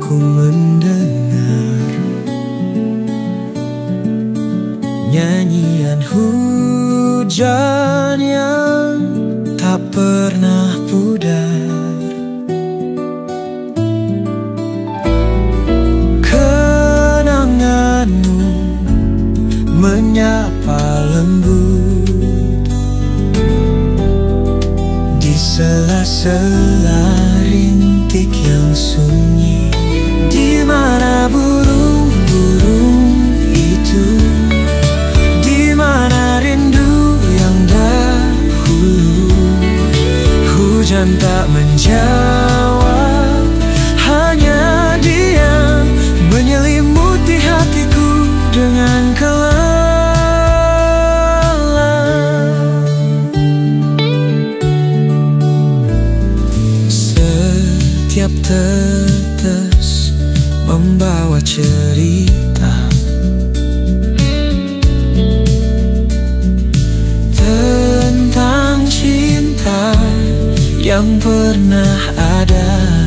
ku mendengar nyanyian hujan yang tak pernah pudar. Kenanganmu menyapa lembut di sela-sela rintik yang sunyi. Di mana burung-burung itu? Di mana rindu yang dahulu? Hujan tak menjawab, hanya diam menyelimuti hatiku dengan kelam. Setiap tetes membawa cerita tentang cinta yang pernah ada.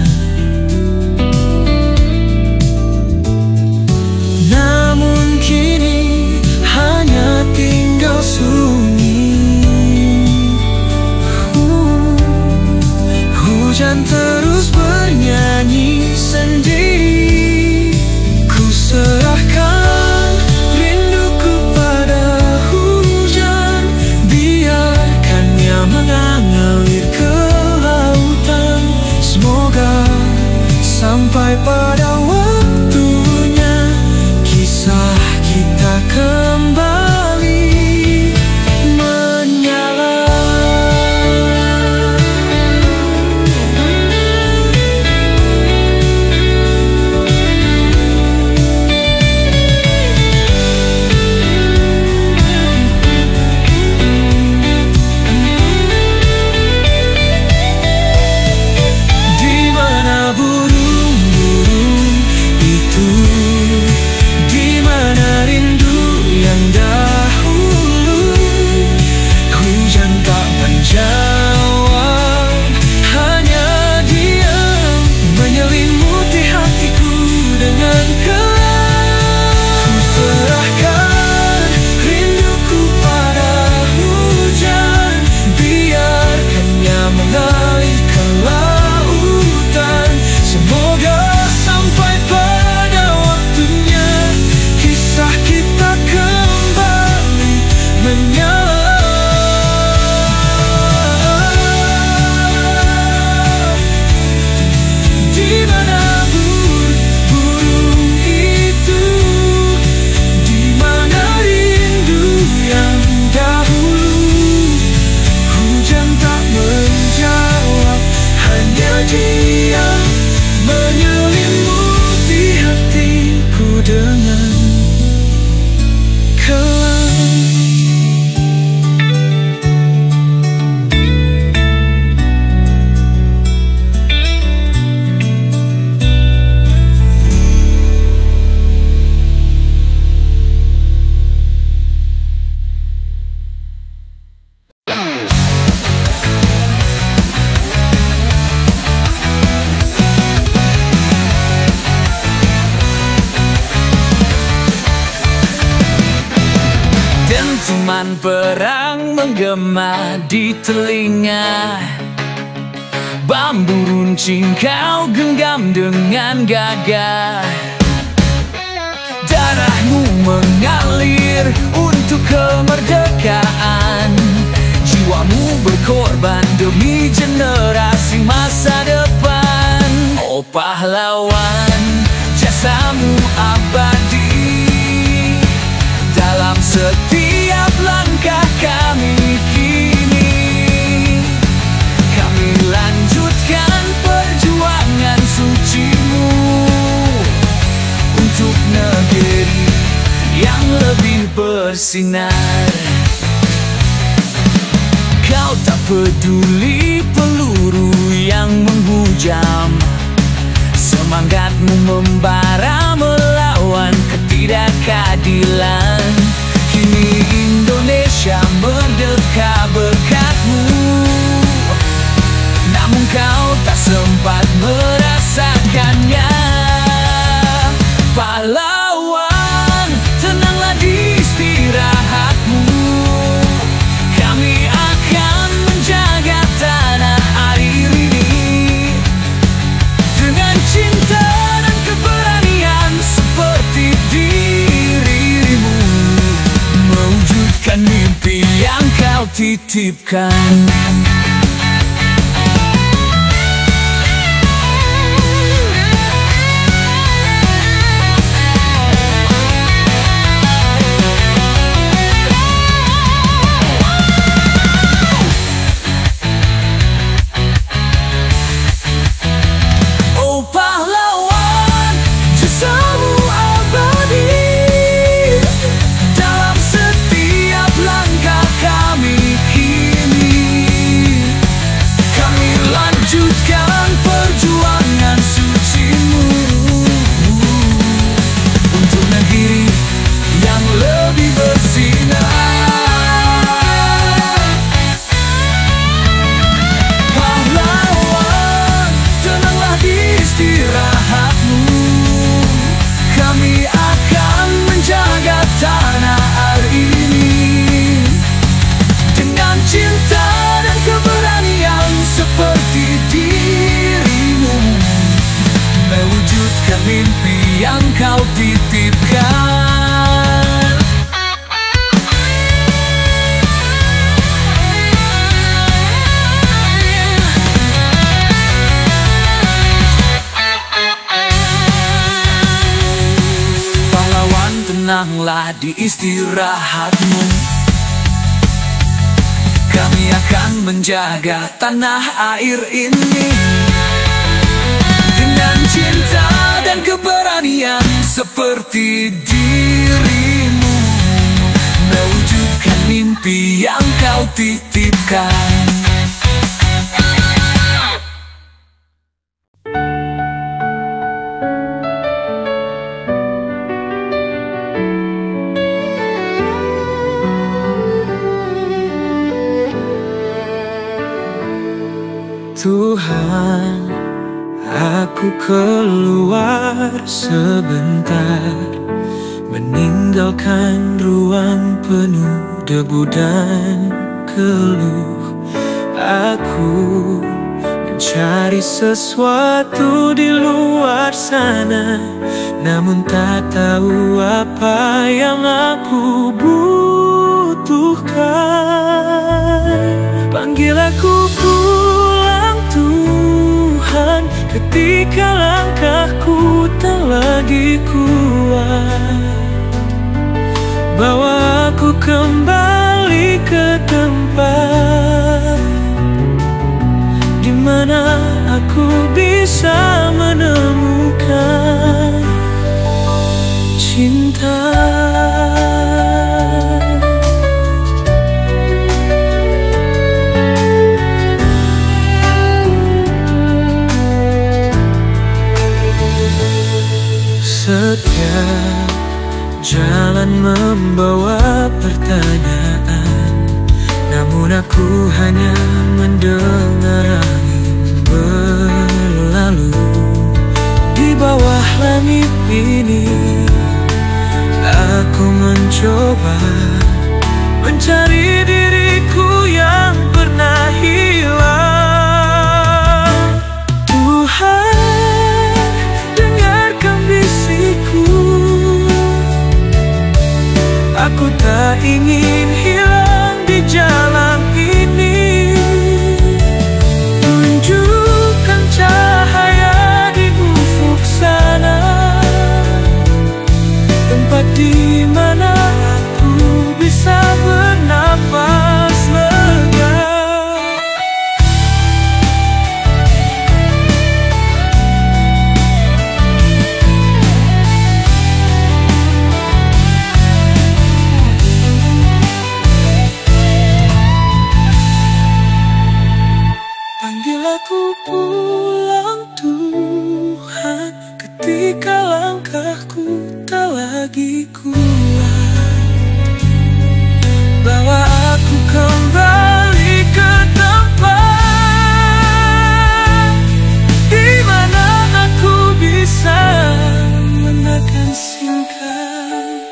Namun kini hanya tinggal sunyi. Hujan terus bernyanyi sendiri. Ku serahkan rinduku pada hujan, biarkannya mengalir ke lautan. Semoga sampai pada waktunya kisah kita kembali menyala. Di mana burung-burung itu? Di mana rindu yang dahulu? Hujan tak menjawab, hanya diam menyelimuti hatiku dengan kelam. Ku serahkan rinduku pada hujan, biarkannya mengalir ke lautan. Semoga sampai pada waktunya kisah kita kembali menyala. Di mana burung itu? Di mana rindu yang dahulu? Hujan tak menjawab, hanya diam menyelimuti hatiku dengan kelam. Dentuman perang menggema di telinga, bambu runcing kau genggam dengan gagah. Darahmu mengalir untuk kemerdekaan, jiwamu berkorban demi generasi masa depan. Oh pahlawan, jasamu abadi dalam setiap langkah kami kini. Kami lanjutkan perjuangan sucimu untuk negeri yang lebih bersinar. Kau tak peduli peluru yang menghujam, semangatmu membara melawan ketidakadilan. Kini Indonesia merdeka berkatmu, namun kau tak sempat merasakannya. titipkan. Mimpi yang kau titipkan. Pahlawan, tenanglah di istirahatmu. Kami akan menjaga tanah air ini dengan cinta dan keberanian seperti dirimu, mewujudkan mimpi yang kau titipkan. Tuhan, aku keluar sebentar, meninggalkan ruang penuh debu dan keluh. Aku mencari sesuatu di luar sana, namun tak tahu apa yang aku butuhkan. Panggil aku pulang Tuhan, ketika langkahku tak lagi kuat. Bawa aku kembali ke tempat di mana aku bisa menemukan cinta. Setiap jalan membawa pertanyaan, namun aku hanya mendengar angin berlalu. Di bawah langit ini aku mencoba mencari diriku yang pernah hilang. Tuhan, aku tak ingin hilang di jalan ini. Tunjukkan cahaya di ufuk sana, tempat di mana aku bisa bernapas lega. Aku pulang Tuhan, ketika langkahku tak lagi kuat. Bawa aku kembali ke tempat di mana aku bisa menekan singkat.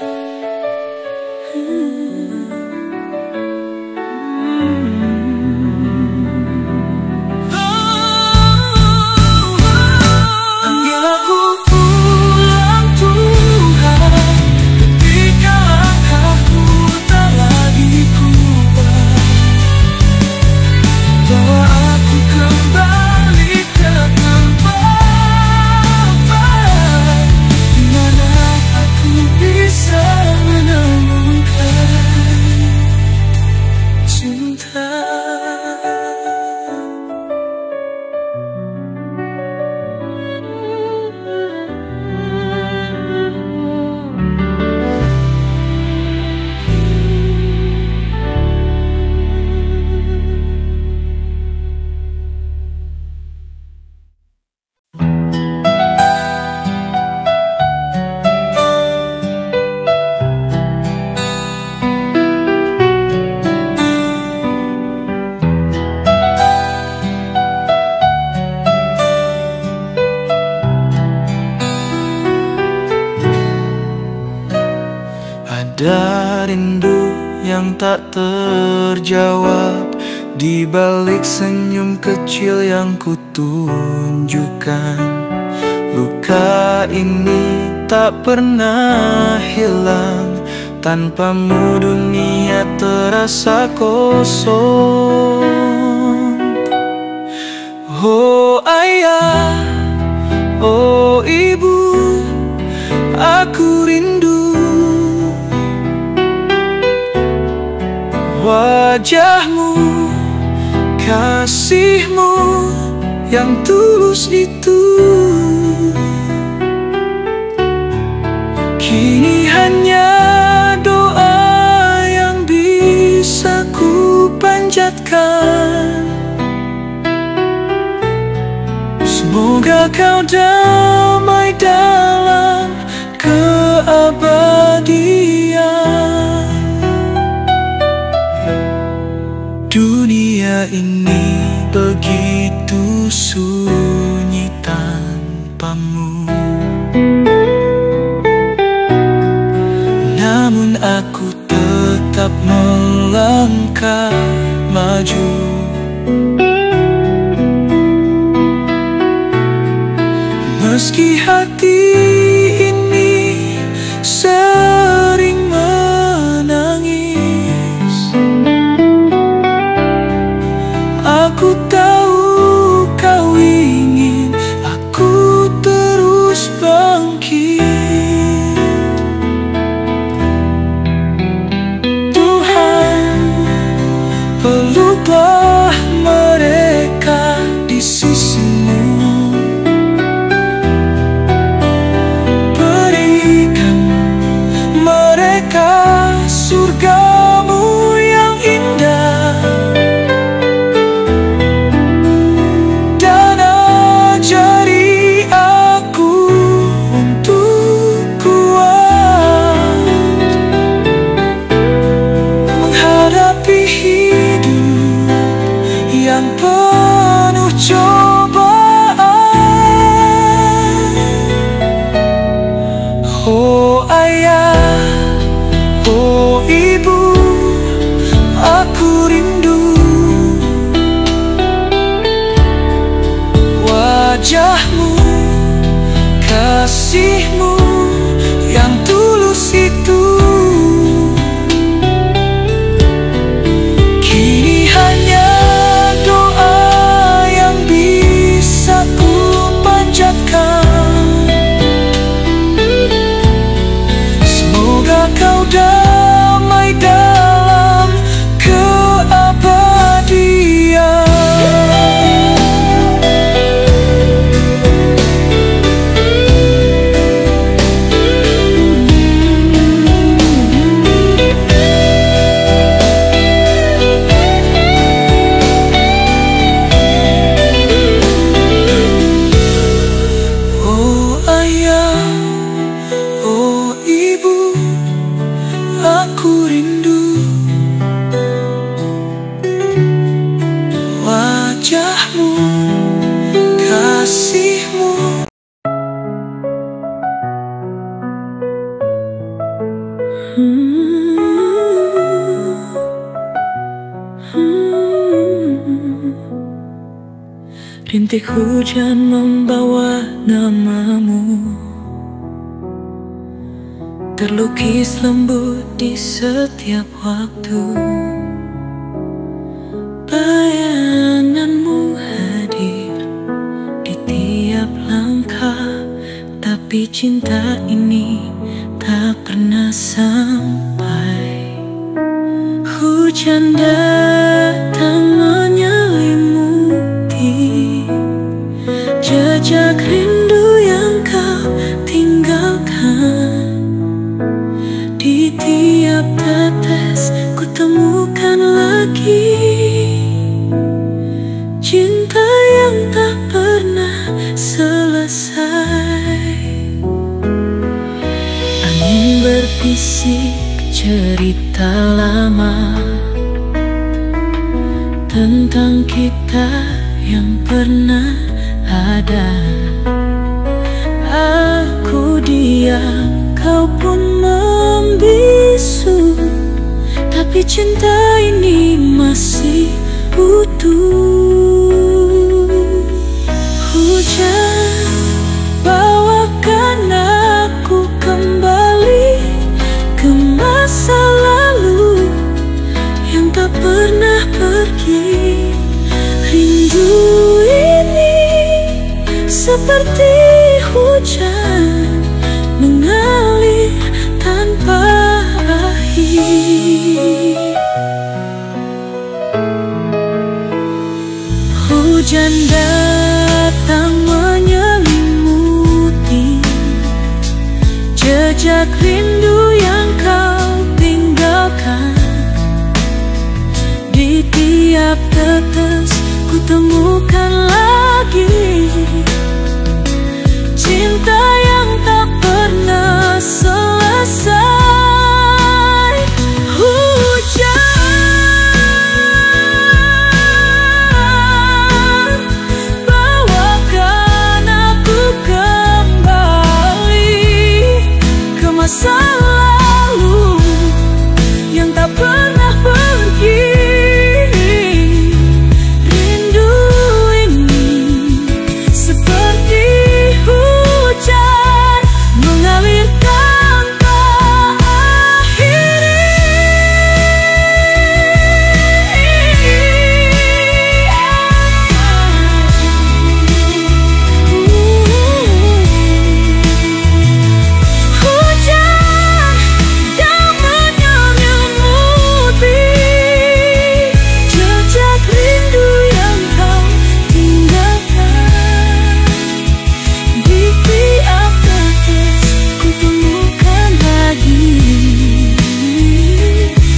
Ada rindu yang tak terjawab di balik senyum kecil yang kutunjukkan. Luka ini tak pernah hilang, tanpamu dunia terasa kosong. Oh ayah, oh ibu, aku rindu wajahmu, kasihmu yang tulus itu. Kini hanya doa yang bisa ku panjatkan. Semoga kau damai dalam keabadian. Dunia ini begitu sunyi tanpamu, namun aku tetap melangkah maju. Meski hati ini sering menangis, aku tahu kau ingin aku terus bangkit. Tuhan, peluklah mereka di sisimu. Berikan mereka surgamu yang indah, dan ajari aku untuk kuat menghadapi hidup yang penuh cobaan. Oh ayah, oh ibu, aku rindu wajahmu, kasihmu yang tulus itu. Kini hanya doa yang bisa ku panjatkan. Semoga kau damai dalam keabadian. Oh ayah, oh ibu, aku rindu wajahmu, kasihmu. Rintik hujan membawa namamu, terlukis lembut di setiap waktu. Bayanganmu hadir di tiap langkah, tapi cinta ini tak pernah sampai. Hujan datang menyelimuti jejak rindu yang kau tinggalkan. Di tiap tetes ku temukan lagi cinta yang tak pernah selesai. Angin berbisik cerita lama tentang kita yang pernah ada. Aku diam, kau pun membisu. bisu, tapi cinta ini masih utuh. Hujan, bawakan aku kembali ke masa lalu yang tak pernah pergi. Rindu ini seperti hujan mengalir tanpa akhir. Hujan datang menyelimuti jejak rindu yang kau tinggalkan. Di tiap tetes ku temukan lagi cinta yang tak pernah selesai. Hujan, bawakan aku kembali ke masa lalu yang tak pernah pergi. Rindu ini seperti hujan mengalir tanpa akhir. Hujan yang menyelimuti jejak rindu yang kau tinggalkan. Di tiap tetes ku temukan lagi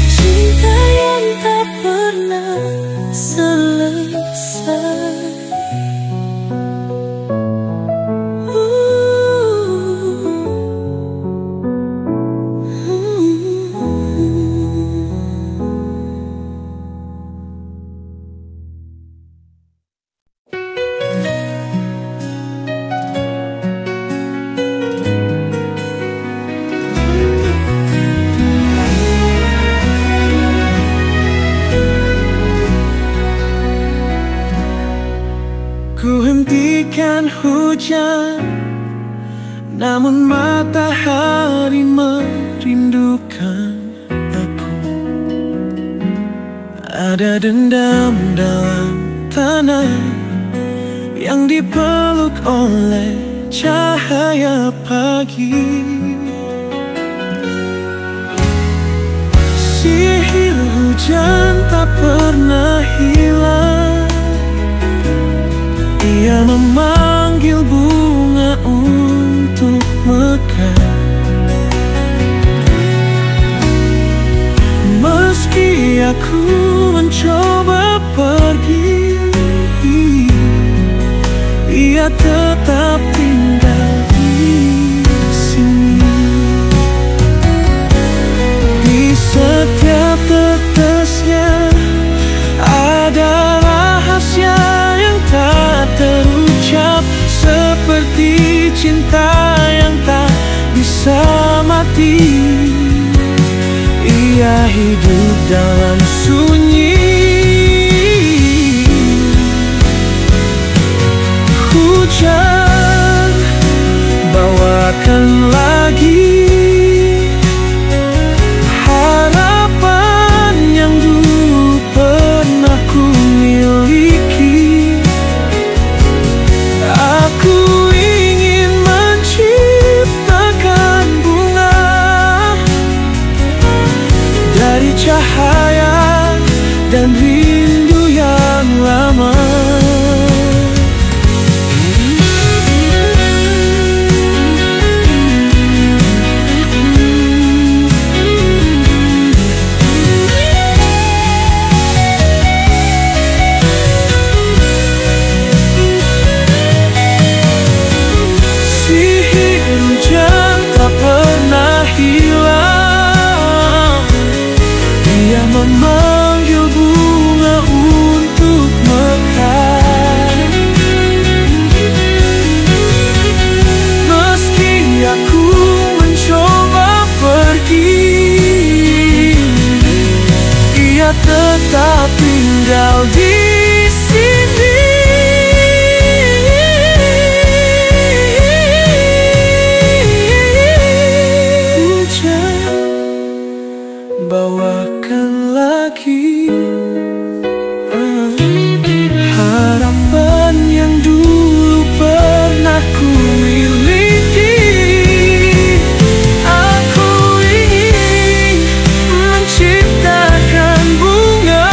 cinta yang tak pernah selesai. Ku hentikan hujan, namun matahari merindukan aku. Ada dendam dalam tanah yang dipeluk oleh cahaya pagi. Sihir hujan tak pernah hilang. Ia memanggil bunga untuk mekar. Meski aku mencoba pergi, ia tetap tinggal di sini. Di setiap tetesnya ada rahasia yang tak terucap, seperti cinta yang tak bisa mati. Ia hidup dalam sunyi. Hujan, bawakan lagi harapan yang dulu pernah ku miliki. Aku ingin menciptakan bunga dari cahaya dan rindu yang lama. Memanggil bunga untuk mekar. Meski aku mencoba pergi, tetap tinggal di sini. Hujan, bawakan lagi harapan yang dulu pernah ku miliki. Aku ingin menciptakan bunga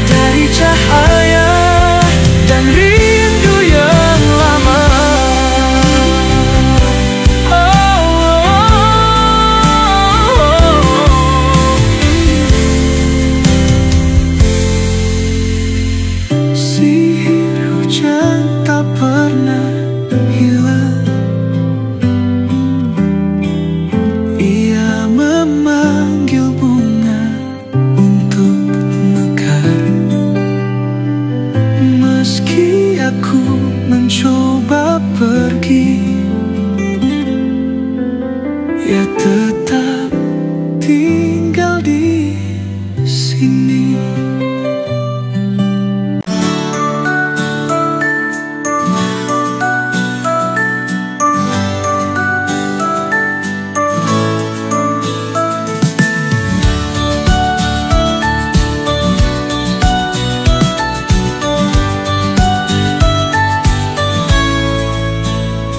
dari cahaya dan rindu yang lama. Sihir hujan tak pernah hilang. Ia memanggil bunga untuk mekar. Meski aku mencoba pergi, ia tetap tinggal di sini.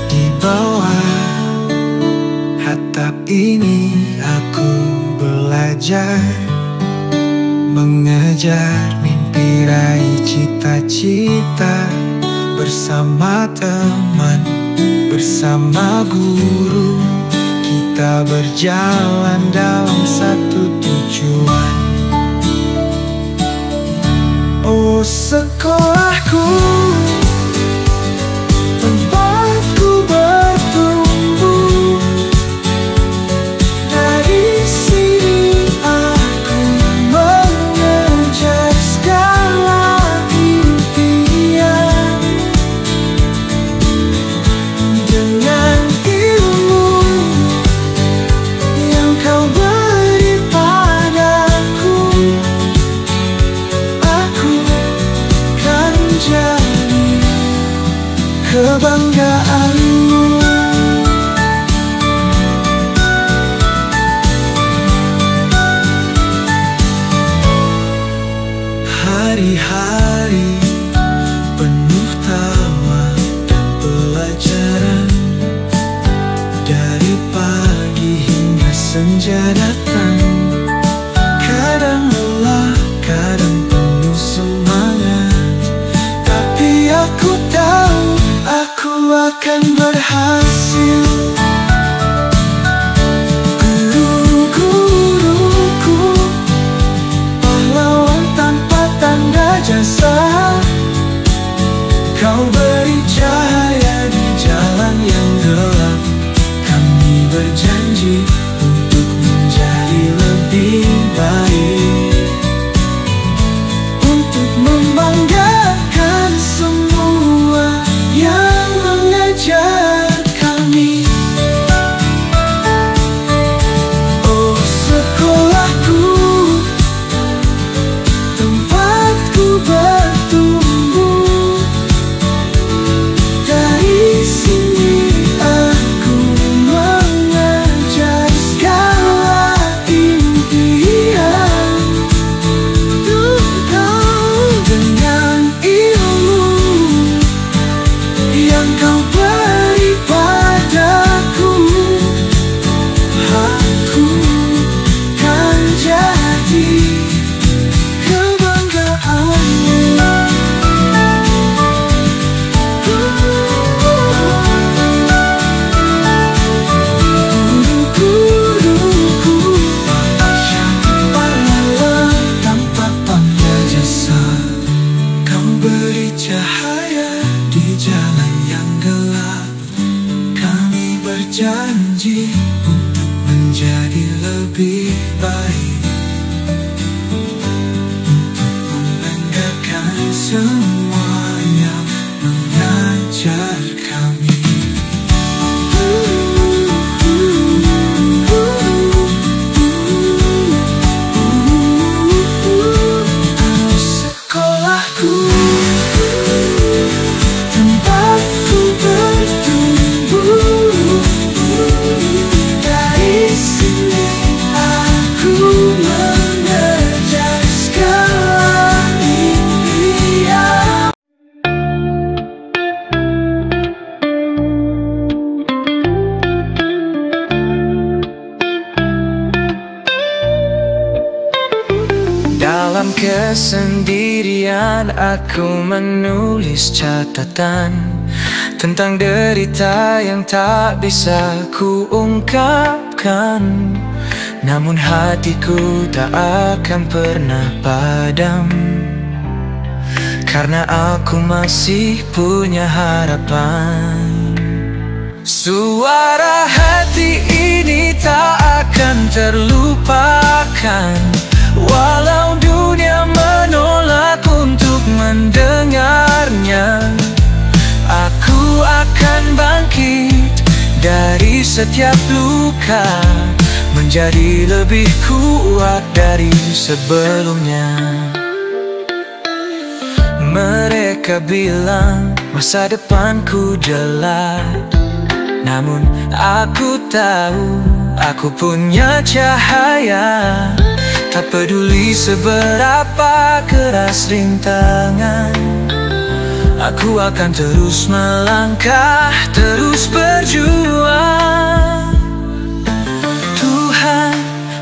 Di bawah atap ini aku belajar mengejar mimpi, raih cita-cita bersama teman, bersama guru. Kita berjalan dalam satu tujuan. Oh sekolahku, tempatku bertumbuh. Dari sini aku mengejar segala impian. Dengan ilmu yang kau beri padaku, aku kan jadi kebanggaanmu. Hari-hari penuh tawa dan pelajaran. Dari pagi hingga senja datang. Kadang lelah, kadang penuh semangat, tapi aku tahu aku akan berhasil. Guru-guruku, pahlawan tanpa tanda jasa. Kau beri cahaya di jalan yang gelap. Kami berjanji untuk menjadi lebih baik, untuk membanggakan semua yang mengajar kami. Oh sekolahku, tempatku bertumbuh. Dari sini aku mengejar segala impian. Dengan ilmu yang kau beri padaku, aku kan jadi kebanggaanmu. Guru-guruku, pahlawan tanpa tanda jasa. Kau beri cahaya di jalan yang gelap. Kami berjanji untuk menjadi lebih baik, untuk membanggakan semua yang mengajar kami. kesendirian aku menulis catatan tentang derita yang tak bisa kuungkapkan. Namun hatiku tak akan pernah padam, karena aku masih punya harapan. Suara hati ini tak akan terlupakan, walau dunia menolak untuk mendengarnya. Aku akan bangkit dari setiap luka, menjadi lebih kuat dari sebelumnya. Mereka bilang masa depanku gelap, namun aku tahu aku punya cahaya. Tak peduli seberapa keras rintangan, aku akan terus melangkah, terus berjuang. Tuhan,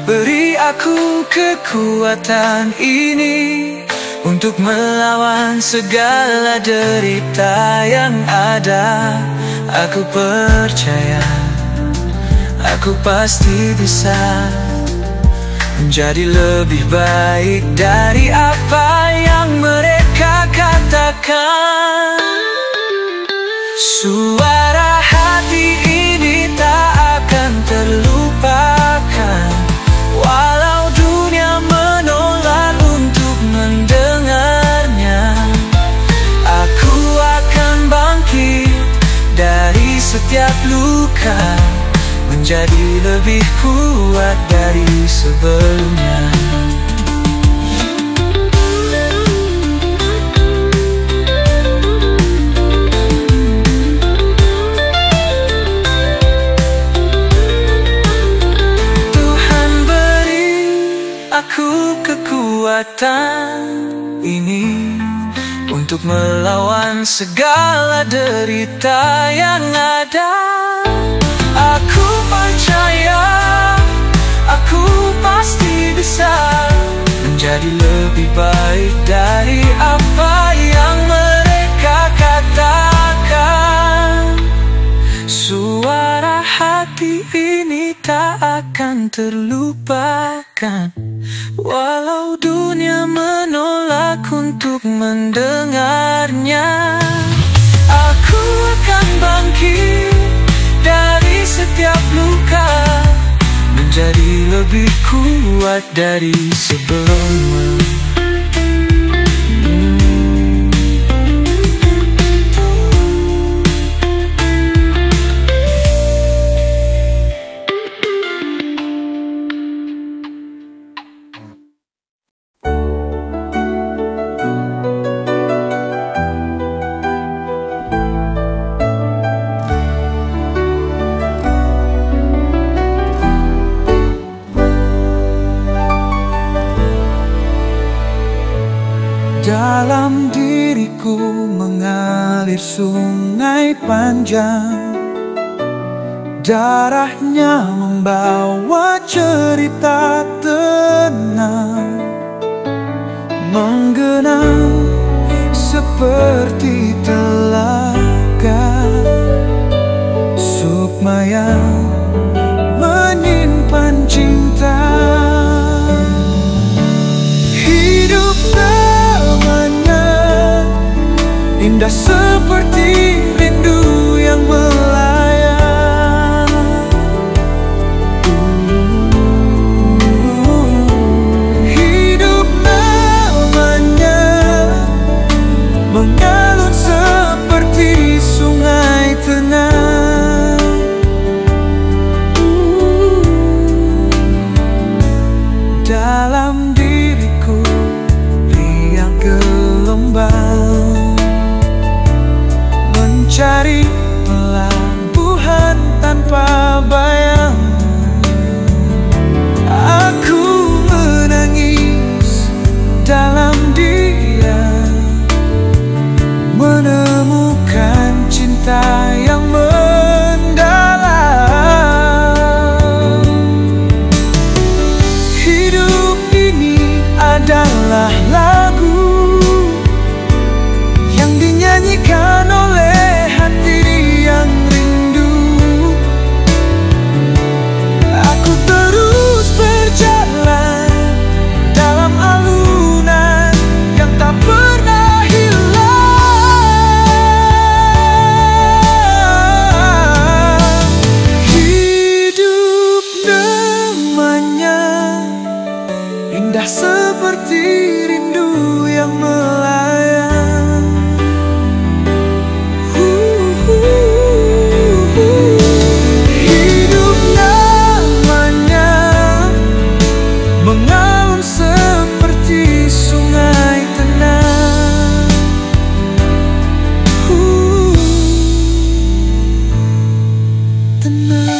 beri aku kekuatan ini untuk melawan segala derita yang ada. Aku percaya aku pasti bisa menjadi lebih baik dari apa yang mereka katakan. Suara hati ini tak akan terlupakan, walau dunia menolak untuk mendengarnya. Aku akan bangkit dari setiap luka, menjadi lebih kuat dari sebelumnya. Tuhan, beri aku kekuatan ini untuk melawan segala derita yang ada. Aku percaya aku pasti bisa menjadi lebih baik dari apa yang mereka katakan. Suara hati ini tak akan terlupakan, walau dunia menolak untuk mendengarnya. Aku akan bangkit dari setiap luka, menjadi lebih kuat dari sebelumnya. Dalam diriku mengalir sungai panjang, darahnya membawa cerita tenang, menggenang seperti telaga sukma yang menyimpan cinta. Hidup indah seperti rindu yang melayang. Hidup namanya mengalun seperti sungai tenang. Dalam diriku riang gelombang, tenang.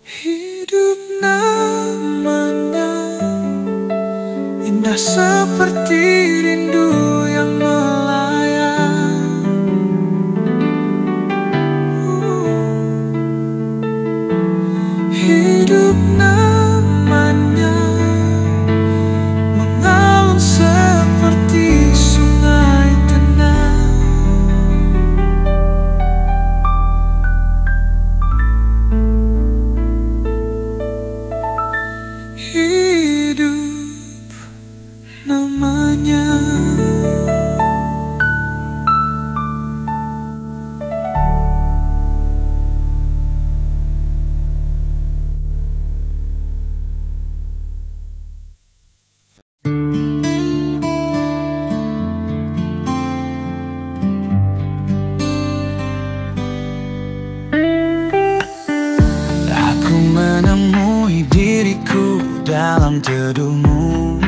Hidup namanya indah seperti rindu yang melayang. Hidup namanya mengalun seperti sungai tenang. Hidup namanya. Aku menemui diriku dalam teduhmu,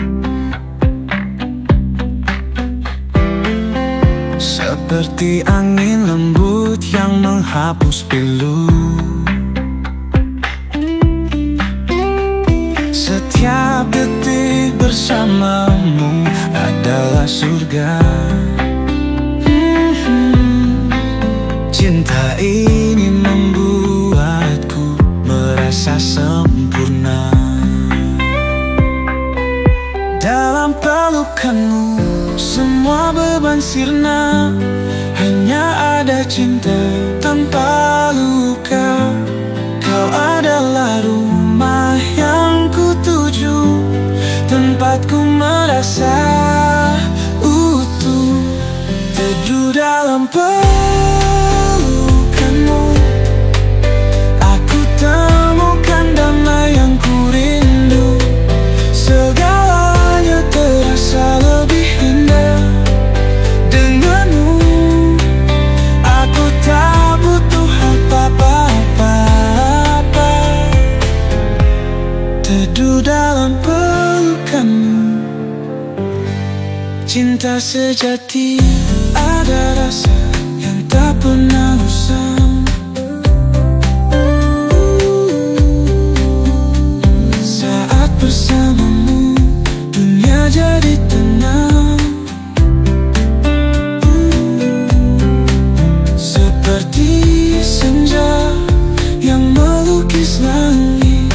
seperti angin lembut yang menghapus pilu. Setiap detik bersamamu adalah surga. Cinta ini membuatku merasa sempurna. Dalam pelukanmu semua beban sirna. Hanya ada cinta tanpa luka. Kau adalah rumah yang kutuju, tempatku merasa utuh. Teduh dalam pelukanmu, aku temukan damai yang ku rindu. Segalanya terasa lebih indah. Denganmu aku tak butuh apa-apa. Teduh dalam pelukanmu, cinta sejati ada rasa yang tak pernah usang. Saat bersamamu dunia jadi tenang. Seperti senja yang melukis langit.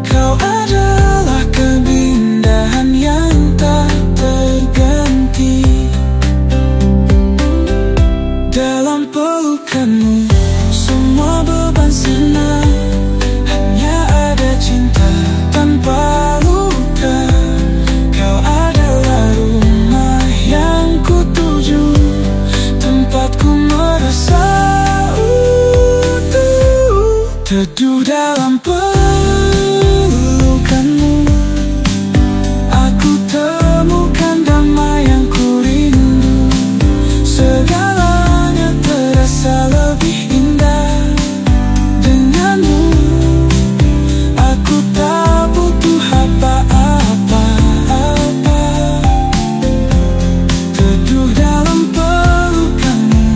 Kau adalah keindahan yang tak terganti. Dalam pelukanmu semua beban sirna. Hanya ada cinta tanpa luka. Kau adalah rumah yang kutuju, tempatku merasa utuh. Teduh dalam pelukanmu, aku temukan damai yang ku rindu. Segalanya terasa lebih indah. Denganmu aku tak butuh apa-apa. Teduh dalam pelukanmu,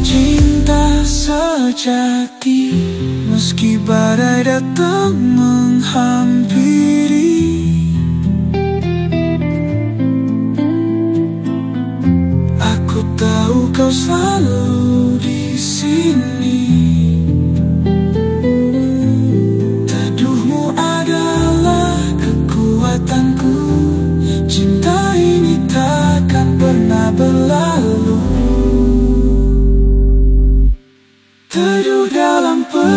cinta sejati. Meski badai datang menghampiri, aku tahu kau selalu di sini. Teduhmu adalah kekuatanku. Cinta ini takkan pernah berlalu. Teduh dalam pelukanmu,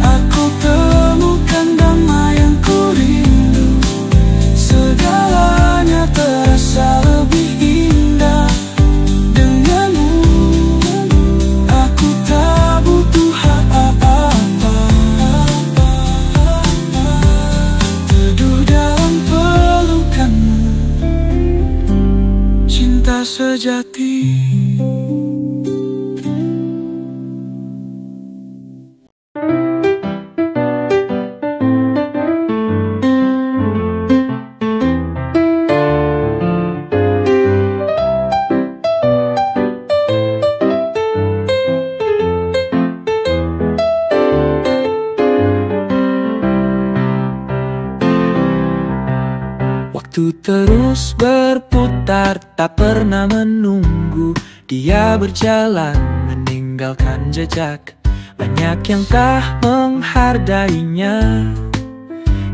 aku temukan damai yang ku rindu. Segalanya terasa lebih indah. Dengan Waktu terus berputar, tak pernah menunggu. Dia berjalan meninggalkan jejak. Banyak yang tak menghargainya,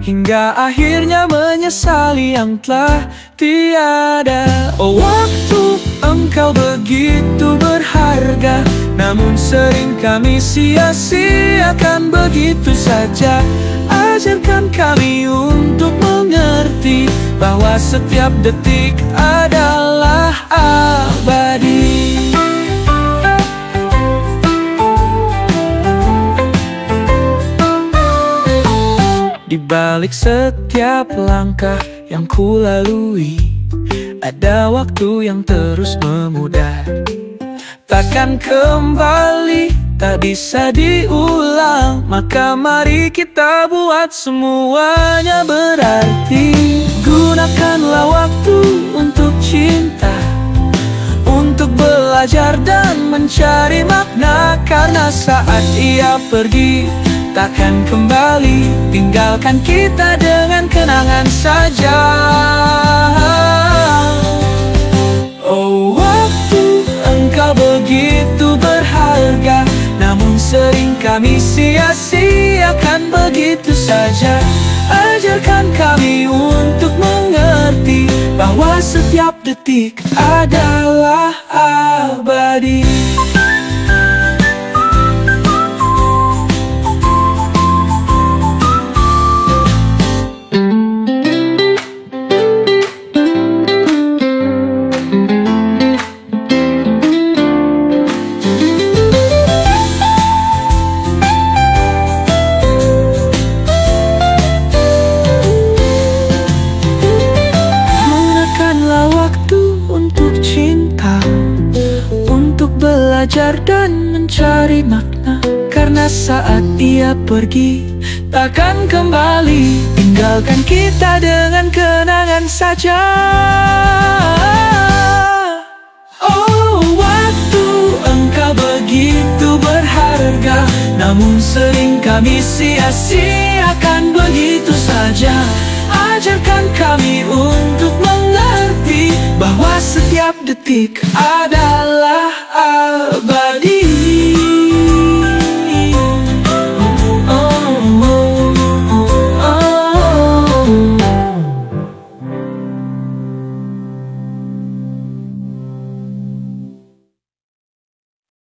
hingga akhirnya menyesali yang telah tiada. Oh waktu, engkau begitu berharga, namun sering kami sia-siakan begitu saja. Ajarkan kami untuk mengerti bahwa setiap detik adalah abadi. Di balik setiap langkah yang kulalui, ada waktu yang terus memudar. Takkan kembali, tak bisa diulang. Maka mari kita buat semuanya berarti. Gunakanlah waktu untuk cinta, untuk belajar dan mencari makna. Karena saat ia pergi, takkan kembali, tinggalkan kita dengan kenangan saja. Oh waktu, engkau begitu berharga, namun sering kami sia-siakan begitu saja. Ajarkan kami untuk mengerti bahwa setiap detik adalah abadi. Belajar dan mencari makna. Karena saat ia pergi, takkan kembali, tinggalkan kita dengan kenangan saja. Oh waktu, engkau begitu berharga, namun sering kami sia-siakan begitu saja. Ajarkan kami untuk mengerti bahwa setiap detik adalah